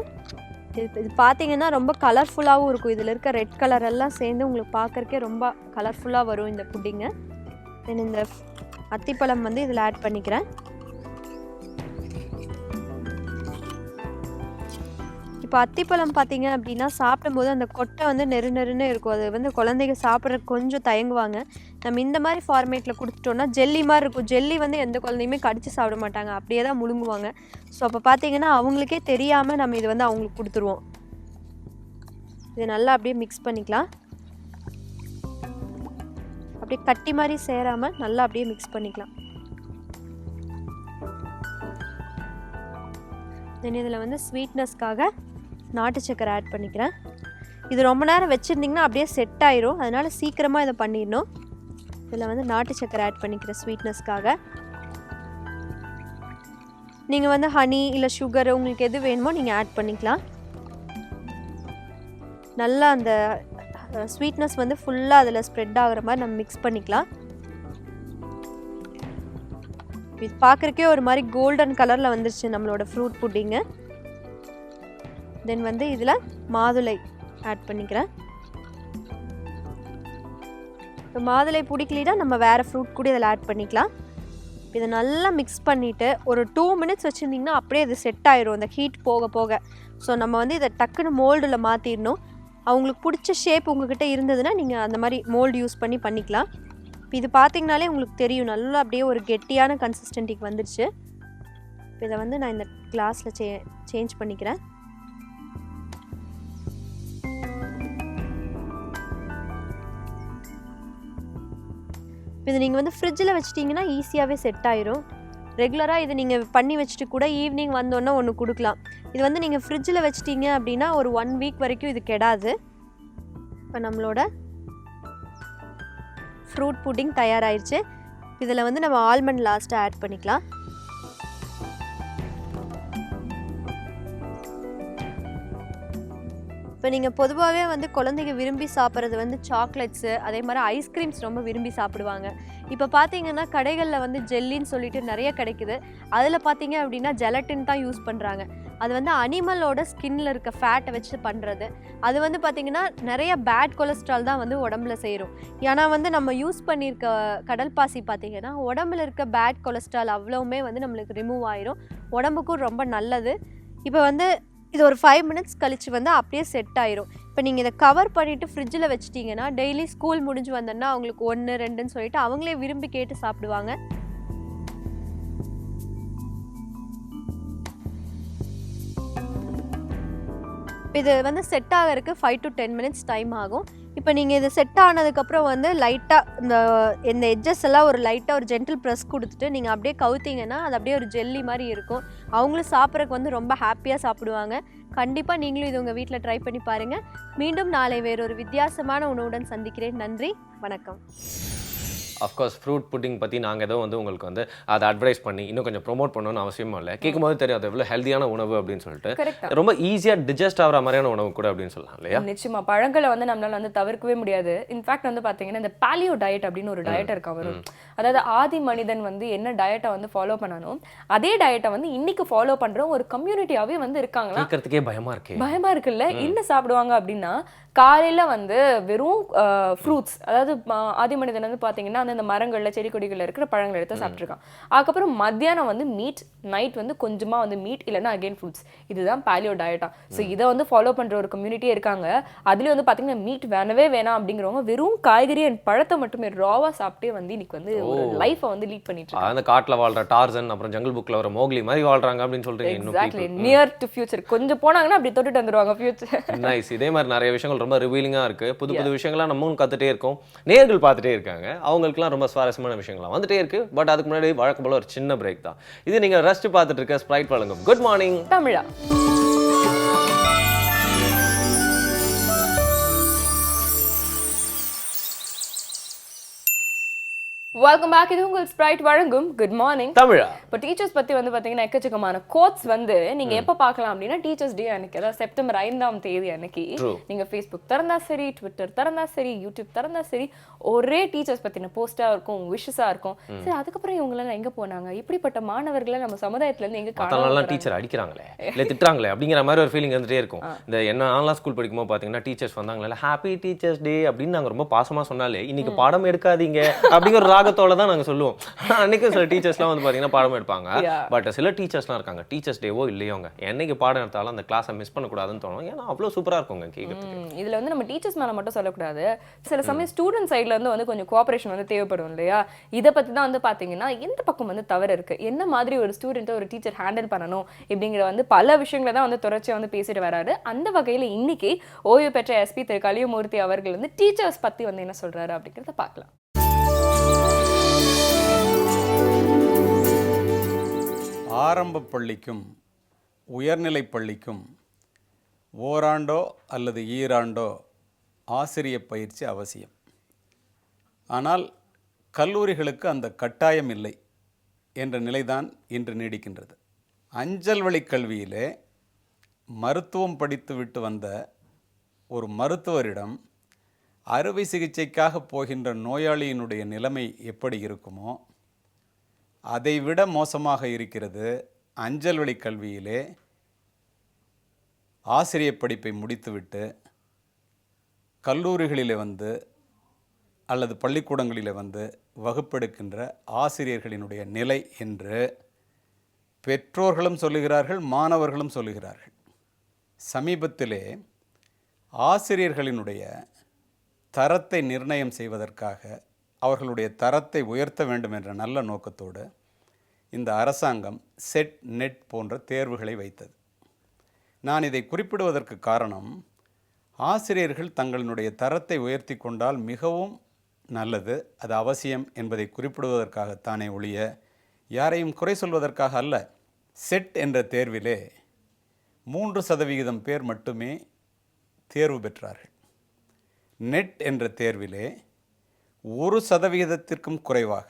இது பார்த்தீங்கன்னா ரொம்ப கலர்ஃபுல்லாகவும் இருக்கும். இதில் இருக்க ரெட் கலர் எல்லாம் சேர்ந்து உங்களுக்கு பார்க்குறக்கே ரொம்ப கலர்ஃபுல்லாக வரும் இந்த புட்டிங்கு. தென் இந்த அத்திப்பழம் வந்து இதில் ஆட் பண்ணிக்கிறேன். இப்போ அத்திப்பழம் பார்த்தீங்க அப்படின்னா சாப்பிடும்போது அந்த கொட்டை வந்து நெருன்னு இருக்கும். அது வந்து குழந்தைங்க சாப்பிட்றதுக்கு கொஞ்சம் தயங்குவாங்க. நம்ம இந்த மாதிரி ஃபார்மேட்டில் கொடுத்துட்டோன்னா ஜெல்லி மாதிரி இருக்கும். ஜெல்லி வந்து எந்த குழந்தையுமே கடிச்சு சாப்பிட மாட்டாங்க, அப்படியே தான் முழுங்குவாங்க. ஸோ அப்போ பார்த்தீங்கன்னா அவங்களுக்கே தெரியாமல் நம்ம இது வந்து அவங்களுக்கு கொடுத்துருவோம். இது நல்லா அப்படியே மிக்ஸ் பண்ணிக்கலாம். அப்படியே கட்டி மாதிரி சேராமல் நல்லா அப்படியே மிக்ஸ் பண்ணிக்கலாம். தென் இதில் வந்து ஸ்வீட்னஸ்க்காக நாட்டு சக்கரை ஆட் பண்ணிக்கிறேன். இது ரொம்ப நேரம் வச்சுருந்திங்கன்னா அப்படியே செட் ஆயிரும், அதனால் சீக்கிரமாக இதை பண்ணிடணும். இதில் வந்து நாட்டு சக்கரை ஆட் பண்ணிக்கிறேன் ஸ்வீட்னஸ்க்காக. நீங்கள் வந்து ஹனி இல்லை சுகர் உங்களுக்கு எது வேணுமோ நீங்கள் ஆட் பண்ணிக்கலாம். நல்லா அந்த ஸ்வீட்னஸ் வந்து ஃபுல்லாக அதில் ஸ்ப்ரெட் ஆகிற மாதிரி நம்ம மிக்ஸ் பண்ணிக்கலாம். இது பார்க்குறக்கே ஒரு மாதிரி கோல்டன் கலரில் வந்துருச்சு நம்மளோட ஃப்ரூட் புட்டிங்கு. தென் வந்து இதில் மாதுளை ஆட் பண்ணிக்கிறேன். இப்போ மாதுளை பிடிக்கலனா நம்ம வேறு ஃப்ரூட் கூட இதில் ஆட் பண்ணிக்கலாம். இதை நல்லா மிக்ஸ் பண்ணிவிட்டு ஒரு 2 மினிட்ஸ் வச்சுருந்திங்கன்னா அப்படியே இது செட் ஆயிரும் அந்த ஹீட் போக போக. ஸோ நம்ம வந்து இதை டக்குன்னு மோல்டில் மாற்றிடணும். அவங்களுக்கு பிடிச்ச ஷேப் உங்கள்கிட்ட இருந்ததுன்னா நீங்கள் அந்த மாதிரி மோல்டு யூஸ் பண்ணி பண்ணிக்கலாம். இப்போ இது பார்த்திங்கனாலே உங்களுக்கு தெரியும் நல்லா அப்படியே ஒரு கெட்டியான கன்சிஸ்டன்ட்டிக்கு வந்துடுச்சு. இப்போ இதை வந்து நான் இந்த கிளாஸில் சேஞ்ச் பண்ணிக்கிறேன். இது நீங்கள் வந்து ஃப்ரிட்ஜில் வச்சிட்டிங்கன்னா ஈஸியாகவே செட் ஆயிரும். ரெகுலராக இது நீங்கள் பண்ணி வச்சுட்டு கூட ஈவினிங் வந்தோன்னே ஒன்று கொடுக்கலாம். இது வந்து நீங்கள் ஃப்ரிட்ஜில் வச்சிட்டிங்க அப்படின்னா ஒரு 1 வீக் வரைக்கும் இது கெடாது. இப்போ நம்மளோட ஃப்ரூட் புட்டிங் தயாராகிடுச்சு. இதில் வந்து நம்ம ஆல்மண்ட் லாஸ்ட்டாக ஆட் பண்ணிக்கலாம். இப்போ நீங்கள் பொதுவாகவே வந்து குழந்தைங்க விரும்பி சாப்பிட்றது வந்து சாக்லேட்ஸு, அதே மாதிரி ஐஸ்கிரீம்ஸ் ரொம்ப விரும்பி சாப்பிடுவாங்க. இப்போ பார்த்தீங்கன்னா கடைகளில் வந்து ஜெல்லின்னு சொல்லிட்டு நிறைய கிடைக்குது. அதில் பார்த்தீங்க அப்படின்னா ஜெலட்டின் தான் யூஸ் பண்ணுறாங்க. அது வந்து அனிமலோட ஸ்கின்னில் இருக்க ஃபேட்டை வச்சு பண்ணுறது. அது வந்து பார்த்திங்கன்னா நிறைய பேட் கொலஸ்ட்ரால் தான் வந்து உடம்புல சேரும். ஏன்னா வந்து நம்ம யூஸ் பண்ணியிருக்க கடல் பாசி பார்த்திங்கன்னா உடம்புல இருக்க பேட் கொலஸ்ட்ரால் அவ்வளவுமே வந்து நம்மளுக்கு ரிமூவ் ஆயிரும். உடம்புக்கும் ரொம்ப நல்லது. இப்போ வந்து இது ஒரு 5 மினிட்ஸ் கழித்து வந்து அப்படியே செட் ஆயிரும். இப்போ நீங்கள் இதை கவர் பண்ணிவிட்டு ஃப்ரிட்ஜில் வச்சிட்டிங்கன்னா டெய்லி ஸ்கூல் முடிஞ்சு வந்தோன்னா அவங்களுக்கு 1, 2ன்னு சொல்லிட்டு அவங்களே விரும்பி கேட்டு சாப்பிடுவாங்க. இப்போ இது வந்து செட் ஆகிறதுக்கு 5 to 10 minutes டைம் ஆகும். இப்போ நீங்கள் இது செட் ஆனதுக்கப்புறம் வந்து லைட்டாக இந்த எட்ஜஸ் எல்லாம் ஒரு லைட்டாக ஒரு ஜென்டில் ப்ரெஸ் கொடுத்துட்டு நீங்கள் அப்படியே கவுத்திங்கன்னா அது அப்படியே ஒரு ஜெல்லி மாதிரி இருக்கும். அவங்களும் சாப்பிட்றதுக்கு வந்து ரொம்ப ஹாப்பியாக சாப்பிடுவாங்க. கண்டிப்பாக நீங்களும் இது உங்கள் வீட்டில் ட்ரை பண்ணி பாருங்கள். மீண்டும் நாளை வேறொரு வித்தியாசமான உணவுடன் சந்திக்கிறேன். நன்றி, வணக்கம். அஃப்கோர்ஸ் ஃப்ரூட் புட்டிங் பற்றி நாங்கள் ஏதோ வந்து உங்களுக்கு வந்து அதை அட்வைஸ் பண்ணி இன்னும் கொஞ்சம் ப்ரொமோட் பண்ணணும்னு அவசியமும் இல்லை. கேட்கும்போது தெரியும் அது எவ்வளோ ஹெல்தியான உணவு அப்படின்னு சொல்லிட்டு ரொம்ப ஈஸியாக டிஜஸ்ட் ஆகிற மாதிரியான உணவு கூட அப்படின்னு சொல்லலாம் இல்லையா? நிச்சயமா பழங்களை வந்து நம்மளால வந்து தவிர்க்கவே முடியாது. இன்ஃபேக்ட் வந்து பார்த்தீங்கன்னா இந்த பாலியோ டயட் அப்படின்னு ஒரு டயட் இருக்கு வரும். அதாவது ஆதி மனிதன் வந்து என்ன டயட்டை வந்து ஃபாலோ பண்ணணும் அதே டயட்டை வந்து இன்னைக்கு ஃபாலோ பண்ற ஒரு கம்யூனிட்டியாவே வந்து இருக்காங்களா? கேட்கறதுக்கே பயமா இருக்குல்ல. என்ன சாப்பிடுவாங்க அப்படின்னா காலையில வந்து வெறும் ஃப்ரூட்ஸ், அதாவது ஆதி மனிதன் வந்து பாத்தீங்கன்னா அந்த மரங்கள்ல செடி கொடிகள்ல இருக்கிற பழங்களை எடுத்து சாப்பிட்டுருக்கான். அதுக்கப்புறம் மத்தியானம் வந்து மீட், நைட் வந்து கொஞ்சமா வந்து மீட் இல்லைன்னா அகைன் ஃப்ரூட்ஸ். இதுதான் பாலியோ டயட்டா. ஸோ இதை வந்து ஃபாலோ பண்ற ஒரு கம்யூனிட்டியே இருக்காங்க. அதுலயும் வந்து பாத்தீங்கன்னா மீட் வேணவே வேணாம் அப்படிங்கிறவங்க வெறும் காய்கறி அண்ட் பழத்தை மட்டுமே ராவா சாப்பிட்டே வந்து இன்னைக்கு வந்து ஒரு லைஃபை வந்து லீட் பண்ணிட்டு இருக்காங்க. அந்த காட்டுல வாழ்ற டார்சன் அப்புறம் ஜங்கிள் புக்ல வர மோக்லி மாதிரி வாழ்றாங்க அப்படின்னு சொல்றீங்க. Exactly, near to future. கொஞ்சம் போனாங்கன்னா அப்படி தொட்டுட்டு வந்துருவாங்க ஃபியூச்சர். நைஸ். இதே மாதிரி நிறைய விஷயங்கள் ரொம்ப ரிவீலிங்காக இருக்குது. புது விஷயங்கள்லாம் நம்மளும் கற்றுட்டே இருக்கோம், நேர்கள் பார்த்துட்டே இருக்காங்க. அவங்களுக்குலாம் ரொம்ப சுவாரஸ்யமான விஷயங்கள்லாம் வந்துட்டே இருக்கு. பட் அதுக்கு முன்னாடி வழக்கம் போல ஒரு சின்ன பிரேக் தான் இது. நீங்கள் ரசிச்சு பார்த்துட்டு இருக்க ஸ்ப்ரைட் வழங்கும் குட் மார்னிங் தமிழா. Welcome back. இது உங்கள் ஸ்ப்ரைட் வழங்கும் குட் மார்னிங் தமிழா. இப்போ டீச்சர்ஸ் பத்தி வந்து பாத்தீங்கன்னா எக்கச்சக்கமான கோட்ஸ் வந்து நீங்க எப்ப பார்க்கலாம் அப்படின்னா டீச்சர்ஸ் டே அன்னைக்கு, அதாவது செப்டம்பர் 5ஆம் தேதி அன்னைக்கு நீங்க ஃபேஸ்புக் திறந்தா சரி, ட்விட்டர் திறந்தா சரி, யூடியூப் திறந்தா சரி, ஒரே டீச்சர்ஸ் பத்தின போஸ்டா இருக்கும், விஷஸா இருக்கும். சரி, அதுக்கப்புறம் இவங்க எல்லாம் எங்க போனாங்க, இப்படிப்பட்ட மாணவர்களை நம்ம சமுதாயத்துல இருந்து எங்க காணலாம், டீச்சர் அடிக்கிறாங்களே இல்ல திட்டுறாங்களே அப்படிங்கிற மாதிரி ஒரு ஃபீலிங் வந்துட்டே இருக்கும். இந்த என்ன ஆன்லைன் ஸ்கூல் படிக்கும்போது பாத்தீங்கன்னா டீச்சர்ஸ் வந்தாங்களே ஹாப்பி டீச்சர்ஸ் டே அப்படின்னு நாங்க ரொம்ப பாசமா சொன்னாலே இன்னைக்கு பாடம் எடுக்காதீங்க அப்படிங்கிற ஒரு ராகத்தோட தான் நாங்க சொல்லுவோம். அன்னைக்கு சில டீச்சர்ஸ்லாம் வந்து பாத்தீங்கன்னா பாடம் எடுப்பாங்க. பட் சில டீச்சர்ஸ்லாம் இருக்காங்க, டீச்சர்ஸ் டேவோ இல்லையோங்க என்னைக்கு பாடம் எடுத்தாலும் அந்த கிளாஸை மிஸ் பண்ணக்கூடாதுன்னு தோணும். ஏன்னா அவ்வளோ சூப்பரா இருக்குங்க கேட்கறதுக்கு. இதுல வந்து நம்ம டீச்சர்ஸ் மேல மட்டும் சொல்லக்கூடாது, சில சமயம் ஸ்டூடெண்ட் சைட்ல இருந்து வந்து கொஞ்சம் கோஆபரேஷன் வந்து தேவைப்படும் இல்லையா? இதை பத்தி தான் வந்து பாத்தீங்கன்னா எந்த பக்கம் வந்து தவறு இருக்கு, என்ன மாதிரி ஒரு ஸ்டூடெண்ட்டை ஒரு டீச்சர் ஹேண்டில் பண்ணணும் இப்படிங்கிற வந்து பல விஷயங்களை தான் வந்து தொடர்ச்சியா வந்து பேசிட்டு வராரு. அந்த வகையில இன்னைக்கு ஓய்வு பெற்ற எஸ்பி திரு கலியமூர்த்தி அவர்கள் வந்து டீச்சர்ஸ் பத்தி வந்து என்ன சொல்றாரு அப்படிங்கிறத பார்க்கலாம். ஆரம்ப பள்ளிக்கும் உயர்நிலைப் பள்ளிக்கும் ஓராண்டோ அல்லது ஈராண்டோ ஆசிரியர் பயிற்சி அவசியம். ஆனால் கல்லூரிகளுக்கு அந்த கட்டாயம் இல்லை என்ற நிலைதான் இன்று நீடிக்கின்றது. அஞ்சல் வழி கல்வியிலே மருத்துவம் படித்துவிட்டு வந்த ஒரு மருத்துவரிடம் அறுவை சிகிச்சைக்காக போகின்ற நோயாளியினுடைய நிலைமை எப்படி இருக்குமோ அதைவிட மோசமாக இருக்கிறது அஞ்சல் வழி கல்வியிலே ஆசிரியர் படிப்பை முடித்துவிட்டு கல்லூரிகளிலே வந்து அல்லது பள்ளிக்கூடங்களிலே வந்து வகுப்பெடுக்கின்ற ஆசிரியர்களினுடைய நிலை என்று பெற்றோர்களும் சொல்லுகிறார்கள், மாணவர்களும் சொல்லுகிறார்கள். சமீபத்திலே ஆசிரியர்களினுடைய தரத்தை நிர்ணயம் செய்வதற்காக, அவர்களுடைய தரத்தை உயர்த்த வேண்டும் என்ற நல்ல நோக்கத்தோடு இந்த அரசாங்கம் செட், நெட் போன்ற தேர்வுகளை வைத்தது. நான் இதை குறிப்பிடுவதற்கு காரணம், ஆசிரியர்கள் தங்களுடைய தரத்தை உயர்த்தி கொண்டால் மிகவும் நல்லது, அது அவசியம் என்பதை குறிப்பிடுவதற்காகத்தானே ஒழிய யாரையும் குறை சொல்வதற்காக அல்ல. செட் என்ற தேர்விலே 3% பேர் மட்டுமே தேர்வு பெற்றார்கள். நெட் என்ற தேர்விலே 1% குறைவாக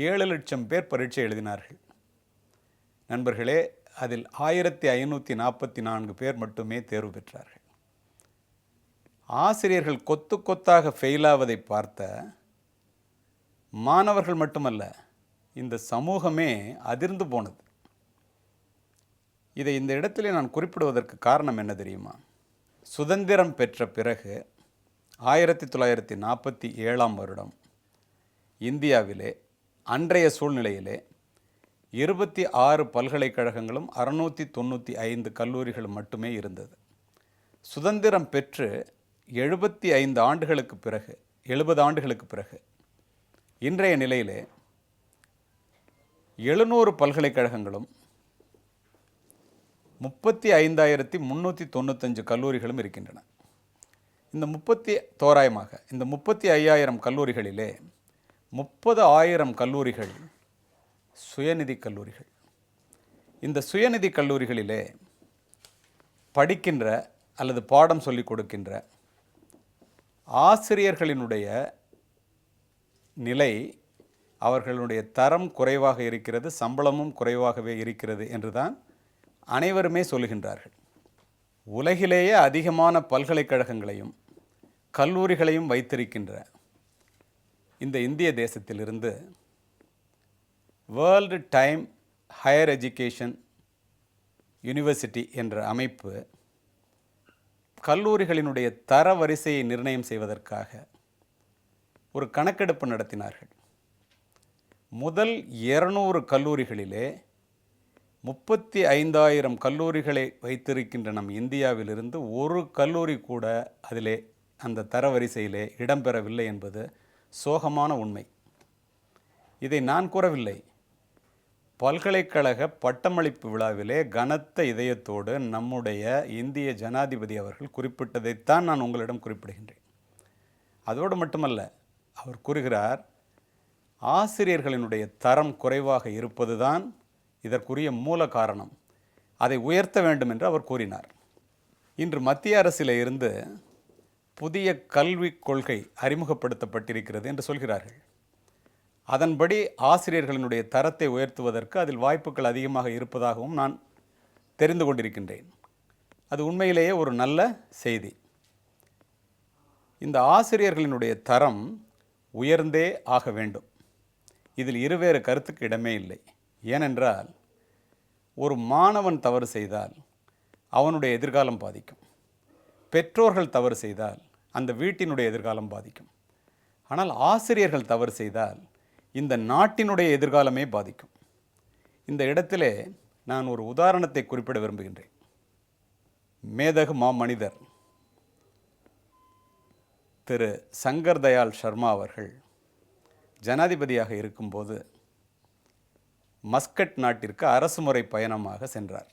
7 லட்சம் பேர் பரீட்சை எழுதினார்கள். நண்பர்களே, அதில் 1544 பேர் மட்டுமே தேர்வு பெற்றார்கள். ஆசிரியர்கள் கொத்து கொத்தாக ஃபெயிலாவதை பார்த்த மாணவர்கள் மட்டுமல்ல, இந்த சமூகமே அதிர்ந்து போனது. இதை இந்த இடத்திலே நான் குறிப்பிடுவதற்கு காரணம் என்ன தெரியுமா? சுதந்திரம் பெற்ற பிறகு 1947ஆம் வருடம் இந்தியாவிலே அன்றைய சூழ்நிலையிலே 26 பல்கலைக்கழகங்களும் 695 கல்லூரிகளும் மட்டுமே இருந்தது. சுதந்திரம் பெற்று 75 ஆண்டுகளுக்கு பிறகு, 70 ஆண்டுகளுக்கு பிறகு இன்றைய நிலையிலே 700 பல்கலைக்கழகங்களும் 35,395 கல்லூரிகளும் இருக்கின்றன. தோராயமாக இந்த 35,000 கல்லூரிகளிலே 30,000 கல்லூரிகள் சுயநிதி கல்லூரிகள். இந்த சுயநிதி கல்லூரிகளிலே படிக்கின்ற அல்லது பாடம் சொல்லிக் கொடுக்கின்ற ஆசிரியர்களினுடைய நிலை, அவர்களுடைய தரம் குறைவாக இருக்கிறது, சம்பளமும் குறைவாகவே இருக்கிறது என்றுதான் அனைவருமே சொல்லுகின்றார்கள். உலகிலேயே அதிகமான பல்கலைக்கழகங்களையும் கல்லூரிகளையும் வைத்திருக்கின்ற இந்த இந்திய தேசத்திலிருந்து world time higher education university என்ற அமைப்பு கல்லூரிகளினுடைய தர வரிசையை நிர்ணயம் செய்வதற்காக ஒரு கணக்கெடுப்பு நடத்தினார்கள். முதல் 200 கல்லூரிகளிலே 35,000 கல்லூரிகளை வைத்திருக்கின்ற நம் இந்தியாவிலிருந்து ஒரு கல்லூரி கூட அதிலே அந்த தரவரிசையிலே இடம்பெறவில்லை என்பது சோகமான உண்மை. இதை நான் கூறவில்லை. பல்கலைக்கழக பட்டமளிப்பு விழாவிலே கனத்த இதயத்தோடு நம்முடைய இந்திய ஜனாதிபதி அவர்கள் குறிப்பிட்டதைத்தான் நான் உங்களிடம் குறிப்பிடுகின்றேன். அதோடு மட்டுமல்ல, அவர் கூறுகிறார், ஆசிரியர்களினுடைய தரம் குறைவாக இருப்பதுதான் இதற்குரிய மூல காரணம், அதை உயர்த்த வேண்டும் என்று அவர் கூறினார். இன்று மத்திய அரசில் இருந்து புதிய கல்விக் கொள்கை அறிமுகப்படுத்தப்பட்டிருக்கிறது என்று சொல்கிறார்கள். அதன்படி ஆசிரியர்களினுடைய தரத்தை உயர்த்துவதற்கு அதில் வாய்ப்புகள் அதிகமாக இருப்பதாகவும் நான் தெரிந்து கொண்டிருக்கின்றேன். அது உண்மையிலேயே ஒரு நல்ல செய்தி. இந்த ஆசிரியர்களினுடைய தரம் உயர்ந்தே ஆக வேண்டும். இதில் இருவேறு கருத்துக்கு இடமே இல்லை. ஏனென்றால் ஒரு மாணவன் தவறு செய்தால் அவனுடைய எதிர்காலம் பாதிக்கும். பெற்றோர்கள் தவறு செய்தால் அந்த வீட்டினுடைய எதிர்காலம் பாதிக்கும். ஆனால் ஆசிரியர்கள் தவறு செய்தால் இந்த நாட்டினுடைய எதிர்காலமே பாதிக்கும். இந்த இடத்திலே நான் ஒரு உதாரணத்தை குறிப்பிட விரும்புகின்றேன். மேதகு மாமனிதர் திரு சங்கர் தயாள் சர்மா அவர்கள் ஜனாதிபதியாக இருக்கும்போது மஸ்கட் நாட்டிற்கு அரசுமுறை பயணமாக சென்றார்.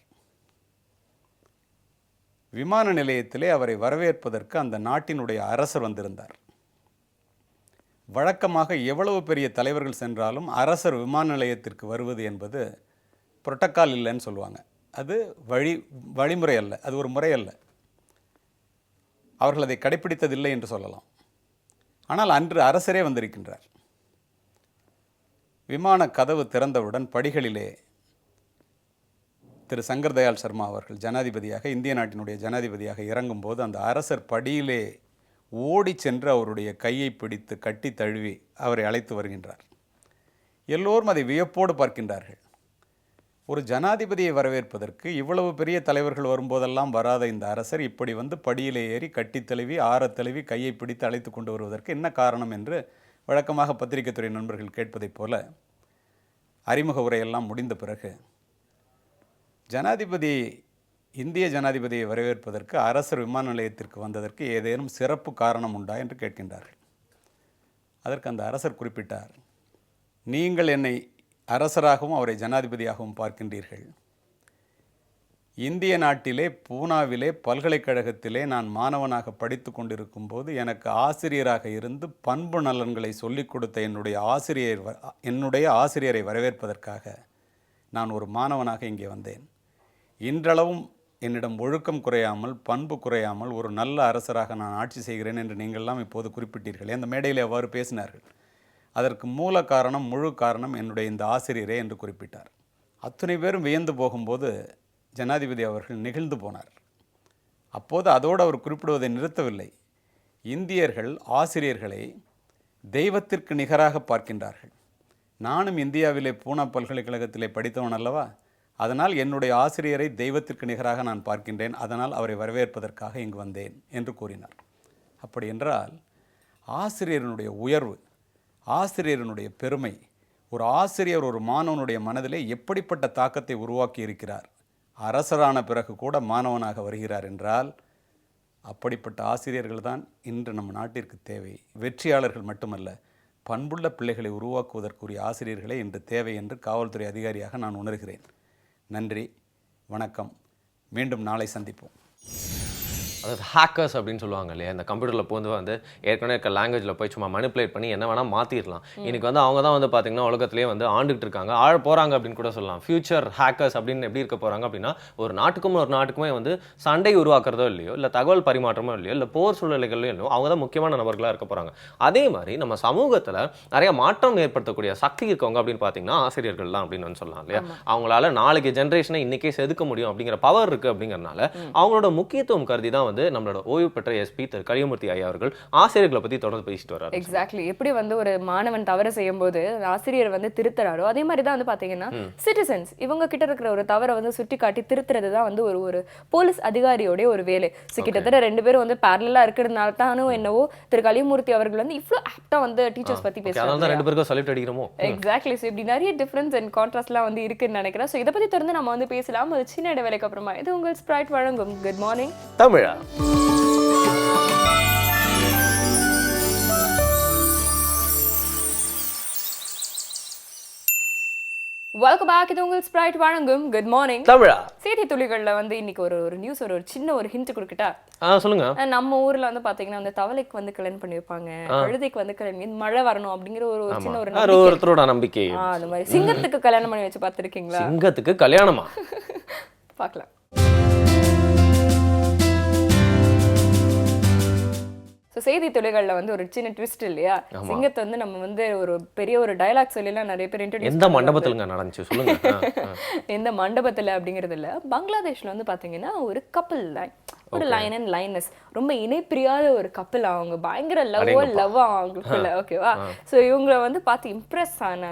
விமான நிலையத்திலே அவரை வரவேற்பதற்கு அந்த நாட்டினுடைய அரசர் வந்திருந்தார். வழக்கமாக எவ்வளவு பெரிய தலைவர்கள் சென்றாலும் அரசர் விமான நிலையத்திற்கு வருவது என்பது புரோட்டோக்கால் இல்லைன்னு சொல்லுவாங்க. அது வழிமுறை அல்ல, அது ஒரு முறை அல்ல. அவர்கள் அதை கடைப்பிடித்ததில்லை என்று சொல்லலாம். ஆனால் அன்று அரசரே வந்திருக்கின்றார். விமான கதவு திறந்தவுடன் படிகளிலே திரு சங்கர் தயாள் சர்மா அவர்கள் ஜனாதிபதியாக, இந்திய நாட்டினுடைய ஜனாதிபதியாக இறங்கும்போது அந்த அரசர் படியிலே ஓடி சென்று அவருடைய கையை பிடித்து கட்டி தழுவி அவரை அழைத்து வருகின்றார். எல்லோரும் அதை வியப்போடு பார்க்கின்றார்கள். ஒரு ஜனாதிபதியை வரவேற்பதற்கு இவ்வளவு பெரிய தலைவர்கள் வரும்போதெல்லாம் வராத இந்த அரசர் இப்படி வந்து படியிலே ஏறி கட்டி தழுவி தழுவி கையை பிடித்து அழைத்து கொண்டு வருவதற்கு என்ன காரணம் என்று வழக்கமாக பத்திரிகைத்துறை நண்பர்கள் கேட்பதைப் போல அறிமுக உரையெல்லாம் முடிந்த பிறகு இந்திய ஜனாதிபதியை வரவேற்பதற்கு அரசர் விமான நிலையத்திற்கு வந்ததற்கு ஏதேனும் சிறப்பு காரணம் உண்டா என்று கேட்கின்றார்கள். அதற்கு அந்த அரசர் குறிப்பிட்டார், நீங்கள் என்னை அரசராகவும் அவரை ஜனாதிபதியாகவும் பார்க்கின்றீர்கள். இந்திய நாட்டிலே பூனாவிலே பல்கலைக்கழகத்திலே நான் மாணவனாக படித்து கொண்டிருக்கும் போது எனக்கு ஆசிரியராக இருந்து பண்பு நலன்களை சொல்லிக் கொடுத்த என்னுடைய ஆசிரியரை வரவேற்பதற்காக நான் ஒரு மாணவனாக இங்கே வந்தேன். இன்றளவும் என்னிடம் ஒழுக்கம் குறையாமல், பண்பு குறையாமல் ஒரு நல்ல அரசராக நான் ஆட்சி செய்கிறேன் என்று நீங்கள்லாம் இப்போது குறிப்பிட்டீர்கள். அந்த மேடையில் அவ்வாறு பேசினார்கள். அதற்கு மூல காரணம், முழு காரணம் என்னுடைய இந்த ஆசிரியரே என்று குறிப்பிட்டார். அத்தனை பேரும் வியந்து போகும்போது ஜனாதிபதி அவர்கள் நெகிழ்ந்து போனார். அப்போது அதோடு அவர் குறிப்பிடுவதை நிறுத்தவில்லை. இந்தியர்கள் ஆசிரியர்களை தெய்வத்திற்கு நிகராக பார்க்கின்றார்கள். நானும் இந்தியாவிலே பூனா பல்கலைக்கழகத்திலே படித்தவன் அல்லவா, அதனால் என்னுடைய ஆசிரியரை தெய்வத்திற்கு நிகராக நான் பார்க்கின்றேன், அதனால் அவரை வரவேற்பதற்காக இங்கு வந்தேன் என்று கூறினார். அப்படி என்றால் ஆசிரியரனுடைய உயர்வு, ஆசிரியரனுடைய பெருமை, ஒரு ஆசிரியர் ஒரு மாணவனுடைய மனதிலே எப்படிப்பட்ட தாக்கத்தை உருவாக்கி இருக்கிறார். அரசரான பிறகு கூட மாணவனாக வருகிறார் என்றால் அப்படிப்பட்ட ஆசிரியர்கள் தான் இன்று நம் நாட்டிற்கு தேவை. வெற்றியாளர்கள் மட்டுமல்ல, பண்புள்ள பிள்ளைகளை உருவாக்குவதற்குரிய ஆசிரியர்களே இன்று தேவை என்று காவல்துறை அதிகாரியாக நான் உணர்கிறேன். நன்றி, வணக்கம். மீண்டும் நாளை சந்திப்போம். அதாவது ஹேக்கர்ஸ் அப்படின்னு சொல்லுவாங்க இல்லையா, இந்த கம்ப்யூட்டரில் வந்து ஏற்கனவே இருக்க லாங்குவேஜில் போய் சும்மா மனிப்புலேட் பண்ணி என்ன வேணால் மாற்றிடலாம். இன்னைக்கு வந்து அவங்க தான் வந்து பார்த்தீங்கன்னா உலகத்திலேயே வந்து ஆண்டுகிட்டு இருக்காங்க, ஆழ போகிறாங்க அப்படின்னு கூட சொல்லலாம். ஃபியூச்சர் ஹேக்கர்ஸ் அப்படின்னு எப்படி இருக்க போகிறாங்க அப்படின்னா, ஒரு நாட்டுக்குமே வந்து சண்டை உருவாக்குறதோ இல்லையோ, இல்லை தகவல் பரிமாற்றமோ இல்லையோ, இல்லை போர் சூழ்நிலைகளோ இல்லையோ, அவங்க தான் முக்கியமான நபர்களாக இருக்க போகிறாங்க. அதே மாதிரி நம்ம சமூகத்தில் நிறைய மாற்றம் ஏற்படுத்தக்கூடிய சக்தி இருக்கவங்க அப்படின்னு பார்த்தீங்கன்னா ஆசிரியர்கள் தான் அப்படின்னு சொல்லலாம் இல்லையா. அவங்களால நாளைக்கு ஜென்ரேஷனை இன்னைக்கே செதுக்க முடியும் அப்படிங்கிற பவர் இருக்குது. அப்படிங்கிறனால அவங்களோட முக்கியத்துவம் கருதி தான் வந்து நம்மளோட ஓய்வு பெற்ற எஸ்பி திரு கலியமூர்த்தி ஐயா அவர்கள் ஆசிரியர்களை பத்தி தொடர்ந்து பேசிட்டு வர்றாரு. எக்ஸாக்ட்லி. எப்படி வந்து ஒரு மாணவன் தவறு செய்யும் போது ஆசிரியர் வந்து திருத்துறாரோ, அதே மாதிரி தான் வந்து பாத்தீங்கன்னா சிட்டிசன்ஸ் இவங்க கிட்ட இருக்கிற ஒரு தவறை வந்து சுட்டி காட்டி திருத்துறது தான் வந்து ஒரு போலீஸ் அதிகாரியோட ஒரு வேலை. கிட்டத்தட்ட 2 பேரும் வந்து பேரலா இருக்கிறதுனால தானோ என்னவோ திரு கலியமூர்த்தி அவர்கள் வந்து இவ்ளோ ஆக்டா வந்து டீச்சர்ஸ் பத்தி பேசுறாங்க. அதனால தான் 2 பேருக்கும் சல்யூட் அடிக்கிறோமோ. எக்ஸாக்ட்லி. ஸோ இப்படி நிறைய டிஃபரன்ஸ் அண்ட் கான்ட்ராஸ்ட்லாம் வந்து இருக்குன்னு நினைக்கிறேன். ஸோ இதை பத்தி தொடர்ந்து நம்ம வந்து பேசலாம் ஒரு சின்ன இடைவேளைக்கு அப்புறமா. இது உங்கள் ஸ்ப்ரைட் வழங்கும் குட் மார்னிங் தமிழா. Welcome back. இது உங்கள் ஸ்ப்ரைட் வழங்கும் குட் மார்னிங் தமிழா. செய்தி துளிகள்ல வந்து இன்னைக்கு ஒரு நியூஸ் ஒரு சின்ன ஒரு ஹிண்ட் கொடுக்கட்டா? சொல்லுங்க. நம்ம ஊர்ல வந்து பாத்தீங்கன்னா அந்த தவளைக்கு வந்து கல்யாணம் பண்ணி வைப்பாங்க, கழுதைக்கு வந்து கல்யாணம் மழை வரணும் அப்படிங்கிற ஒரு சின்ன ஒரு ஒருத்தரோட நம்பிக்கை. அந்த மாதிரி சிங்கத்துக்கு கல்யாணம் பண்ணி வச்சு பார்த்திருக்கீங்களா? சிங்கத்துக்கு கல்யாணமா? பார்க்கலாம். ஸோ செய்தி துளிகளில் வந்து ஒரு சின்ன ட்விஸ்ட் இல்லையா? சிங்கத்தை வந்து நம்ம வந்து ஒரு பெரிய ஒரு டயலாக் சொல்லிலாம் நிறைய பேர் இன்ட்ரோடியூஸ். எந்த மண்டபத்துலங்க நடந்துச்சு சொல்லுங்க. எந்த மண்டபத்தில் அப்படிங்கிறது இல்லை, பங்களாதேஷ்ல வந்து பார்த்தீங்கன்னா ஒரு கப்பல் லைன், ஒரு லைன் அண்ட் லைனஸ், ரொம்ப இணைப்பிரியாத ஒரு கப்பல். அவங்க பயங்கர லவ் அவங்களுக்குள்ள. ஓகேவா? ஸோ இவங்களை வந்து பார்த்து இம்ப்ரெஸ் ஆன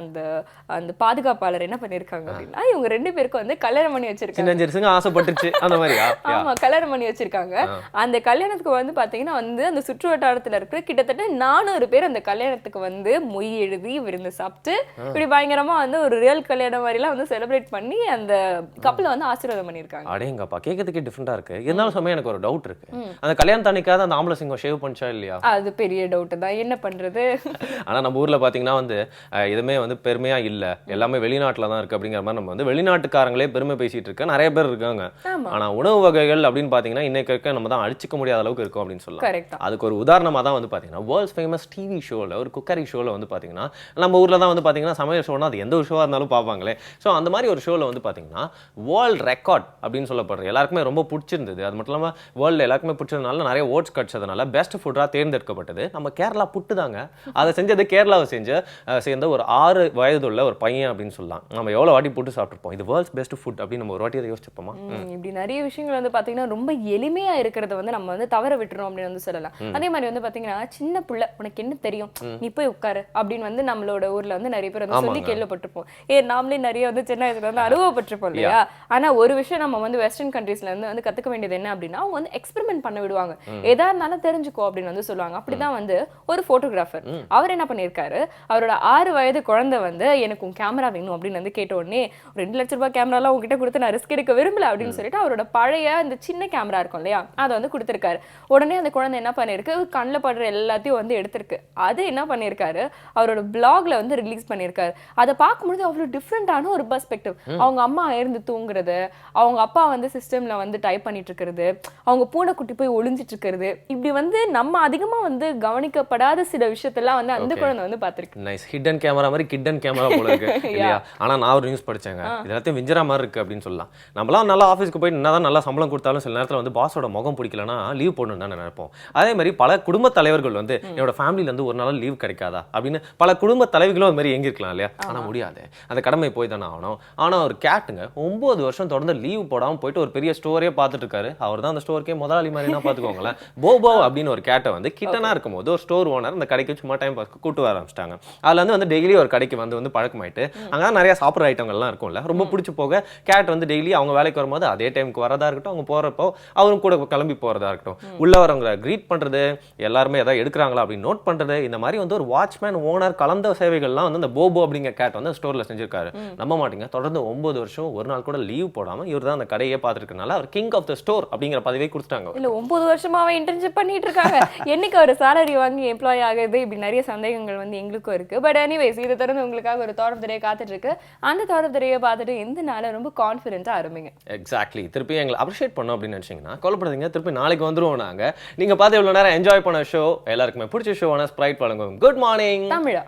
அந்த பாதுகாப்பாளர் என்ன பண்ணியிருக்காங்க அப்படின்னா, இவங்க 2 பேருக்கும் வந்து கல்யாணம் பண்ணி வச்சிருக்காங்க. ஆசைப்பட்டுச்சு அந்த மாதிரி. ஆமா, கல்யாணம் பண்ணி வச்சிருக்காங்க. அந்த கல்யாணத்துக்கு வந்து பாத்தீங்கன்னா வந்து அந்த சுற்று வட்டாரத்துல இருக்கிற கிட்டத்தட்ட 400 பேர் அந்த கல்யாணத்துக்கு வந்து மொய் எழுதி விருந்து சாப்பிட்டு இப்படி பயங்கரமா வந்து ஒரு ரியல் கல்யாணம் மாதிரிலாம் வந்து செலிப்ரேட் பண்ணி அந்த கப்பலை வந்து ஆசீர்வாதம் பண்ணியிருக்காங்க. அடேங்கப்பா, கேட்கறதுக்கே டிஃப்ரெண்டா இருக்கு. இருந்தாலும் சமயம் எனக்கு ஒரு டவுட் இருக்கு. அந்த கல்யாணம் அன்னைக்காவது அந்த ஆம்பளை சிங்கம் ஷேவ் பண்ணிச்சா இல்லையா? அது பெரிய டவுட் தான், என்ன பண்றது. ஆனா நம்ம ஊர்ல பாத்தீங்கன்னா வந்து எதுவுமே வந்து பெருமையா இல்ல, எல்லாமே வெளிநாட்டுல தான் இருக்கு அப்படிங்கிற மாதிரி நம்ம வந்து வெளிநாட்டுக்காரங்களே பெருமை பேசிட்டு இருக்க நிறைய பேர் இருக்காங்க. ஆனா உணவு வகைகள் அப்படின்னு பாத்தீங்கன்னா இன்னைக்கு இருக்க நம்ம தான் அடிச்சுக்க முடியாத அளவுக்கு இருக்கும் அப்படின்னு சொல்லலாம். கரெக்ட். அதுக்கு ஒரு உதாரணமா தான் வந்து பாத்தீங்கன்னா வேர்ல்ட்ஸ் ஃபேமஸ் டிவி ஷோல ஒரு குக்கரி ஷோல வந்து பாத்தீங்கன்னா நம்ம ஊர்ல தான் வந்து பாத்தீங்கன்னா சமையல் ஷோனா அது எந்த ஒரு ஷோவா இருந்தாலும் பார்ப்பாங்களே. ஸோ அந்த மாதிரி ஒரு ஷோல வந்து பாத்தீங்கன்னா வேர்ல்ட் ரெக்கார்ட் அப்படின்னு சொல்லப்படுற எல்லாருக்குமே ரொம்ப பிடிச்சிருந்தது. அது மட்டும் இல்லாம வேர்ல்டு எல்லாருக்குமே பிடிச்சதுனால நிறைய ஓட்ஸ் கிடைச்சதுனால பெஸ்ட் ஃபுட்டா தேர்ந்தெடுக்கப்பட்டது நம்ம கேரளா புட்டு தாங்க. அதை செஞ்சது கேரளாவை சேர்ந்த ஒரு 6 வயதுள்ள ஒரு பையன் அப்படின்னு சொல்லலாம். நம்ம எவ்வளவு வாட்டி புட்டு சாப்பிட்டுருப்போம். இது வேர்ல்ட்ஸ் பெஸ்ட் ஃபுட் அப்படின்னு நம்ம ஒரு வாட்டி அதை யோசிச்சிருப்போமா? இப்படி நிறைய விஷயங்கள் வந்து பாத்தீங்கன்னா ரொம்ப எளிமையா இருக்கிறத வந்து நம்ம வந்து தவற விட்டுறோம் அப்படின்னு வந்து சொல்லலாம். அதே மாதிரி வந்து பாத்தீங்கன்னா சின்ன புள்ள உனக்கு என்ன தெரியும், நீ போய் உட்காரு அப்படின்னு வந்து நம்மளோட ஊர்ல வந்து நிறைய பேர் வந்து சொல்லி கேள்விப்பட்டிருப்போம். நாமளே நிறைய வந்து சின்ன வயசுல வந்து அனுபவப்பட்டிருப்போம் இல்லையா? ஆனா ஒரு விஷயம் நம்ம வந்து வெஸ்டர்ன் கண்ட்ரீஸ்ல இருந்து வந்து கத்துக்க வேண்டியது என்ன அப்படின்னா, அவங்க வந்து எக்ஸ்பெரிமெண்ட் பண்ண விடுவாங்க. எதா இருந்தாலும் தெரிஞ்சுக்கோ அப்படின்னு வந்து சொல்லுவாங்க. அப்படிதான் வந்து ஒரு போட்டோகிராஃபர் அவர் என்ன பண்ணிருக்காரு, அவரோட 6 வயது குழந்தை வந்து எனக்கு உன் கேமரா வேணும் அப்படின்னு வந்து கேட்ட உடனே 2 லட்சம் ரூபாய் கேமராலாம் உங்ககிட்ட கொடுத்து நான் ரிஸ்க் எடுக்க விரும்பல அப்படின்னு சொல்லிட்டு அவரோட பழைய இந்த சின்ன கேமரா இருக்கும் இல்லையா, அதை வந்து கொடுத்திருக்காரு. உடனே அந்த குழந்தை என்ன பண்ணிருக்கு, கண்ணில் படுற எல்லாத்தையும் வந்து எடுத்திருக்கு. அது என்ன பண்ணிருக்காரு, அவரோட பிளாக்ல வந்து ரிலீஸ் பண்ணிருக்காரு. அதை பார்க்கும்போது அவ்வளவு டிஃப்ரெண்டான ஒரு பெர்ஸ்பெக்டிவ். அவங்க அம்மா இருந்து தூங்குறது, அவங்க அப்பா வந்து சிஸ்டம்ல வந்து டைப் பண்ணிட்டு இருக்கிறது, அவங்க பூனைக்குட்டி போய் ஒளிஞ்சிட்டு இருக்கிறது, இப்படி வந்து நம்ம அதிகமா வந்து கவனிக்கப்படாத சில விஷயத்தெல்லாம் வந்து அந்த குழந்தை வந்து பார்த்திருக்கு. நைஸ். ஹிடன் கேமரா மாதிரி கிட்டன் கேமரா போல இருக்கு இல்லையா? ஆனா நான் ஒரு நியூஸ் படிச்சேங்க, இதெல்லாத்தையும் விஞ்சரா மாதிரி இருக்கு அப்படின்னு சொல்லலாம். நம்மளாம் நல்லா ஆஃபீஸ்க்கு போய் என்னதான் நல்லா சம்பளம் கொடுத்தாலும் சில நேரத்தில் வந்து பாஸோட முகம் பிடிக்கலன்னா லீவ் போடணும்னு தான் நினைப்போம். அதே மாதிரி பல குடும்ப தலைவர்கள் வந்து என்னோட ஃபேமிலில இருந்து ஒரு நாள் லீவ் கிடைக்காதா அப்படின்னு பல குடும்ப தலைவிகளும் அது மாதிரி எங்கிருக்கலாம் இல்லையா? ஆனா முடியாது, அந்த கடமை போய் தானே ஆகணும். ஆனா ஒரு கேட்டுங்க 9 வருஷம் தொடர்ந்து லீவ் போடாம போயிட்டு ஒரு பெரிய ஸ்டோரே பார்த்துட்டு இருக்காரு. அவர் தான் அந்த ஸ்டோருக்கே முதலாளி மாதிரி பார்த்துக்கோங்களேன். போபோ அப்படின்னு ஒரு கேட்டை வந்து கிட்டனா இருக்கும்போது ஒரு ஸ்டோர் ஓனர் அந்த கடைக்கு சும்மா டைம் பாஸ் கூட்டு வர ஆரம்பிச்சிட்டாங்க. அதுல வந்து டெய்லி ஒரு கடைக்கு வந்து பழக்கமாயிட்டு அங்கதான் நிறைய சாப்பிட்ற ஐட்டங்கள்லாம் இருக்கும்ல, ரொம்ப பிடிச்சி போக கேட் வந்து டெய்லி அவங்க வேலைக்கு வரும்போது அதே டைமுக்கு வரதா இருக்கட்டும், அவங்க போறப்போ அவரும் கூட கிளம்பி போறதா இருக்கட்டும், உள்ள வரவங்களை கிரீட் பண்றது, எல்லாருமே ஏதாவது எடுக்கிறாங்களா அப்படின்னு நோட் பண்றது, இந்த மாதிரி வந்து ஒரு வாட்ச்மேன் ஓனர் கலந்த சேவைகள்லாம் வந்து அந்த போபோ அப்படிங்கிற கேட் வந்து ஸ்டோர்ல செஞ்சிருக்காரு. நம்ப மாட்டீங்க, தொடர்ந்து 9 வருஷம் ஒரு நாள் கூட லீவ் போடாம இவர் தான் அந்த கடையே பார்த்துருக்கனால அவர் கிங் ஆஃப் த ஸ்டோர் அப்படிங்கிற பதவியே கொடுத்துட்டாங்க. இல்ல 9 வருஷமாவே இன்டர்ன்ஷிப் பண்ணிட்டு இருக்காங்க. என்னைக்கு ஒரு salary வாங்கி எம்ப்ளாய் ஆகுது, இப்படி நிறைய சந்தேகங்கள் வந்து எங்களுக்கும் இருக்கு. பட் எனிவேஸ் இதை தொடர்ந்து உங்களுக்காக ஒரு தாட் ஆஃப் த டே காத்துட்டு இருக்கு. அந்த தாட் ஆஃப் த டேயை பார்த்துட்டு எந்த நாள ரொம்ப கான்ஃபிடென்ட்டா ஆரம்பிங்க. எக்ஸாக்ட்லி. திருப்பி எங்களை அப்ரிஷியேட் பண்ணோம் அப்படின்னு நினைச்சீங்கன்னா கவலைப்படாதீங்க, திருப்பி நாளைக்கு வந்துருவோம் நாங்க. நீங்க பார்த்து இவ்வளவு நேரம் என்ஜாய் பண்ண ஷோ, எல்லாருக்குமே பிடிச்ச ஷோவான ஸ்ப்ரைட் வழங்கும் குட் மார்னிங் தமிழா.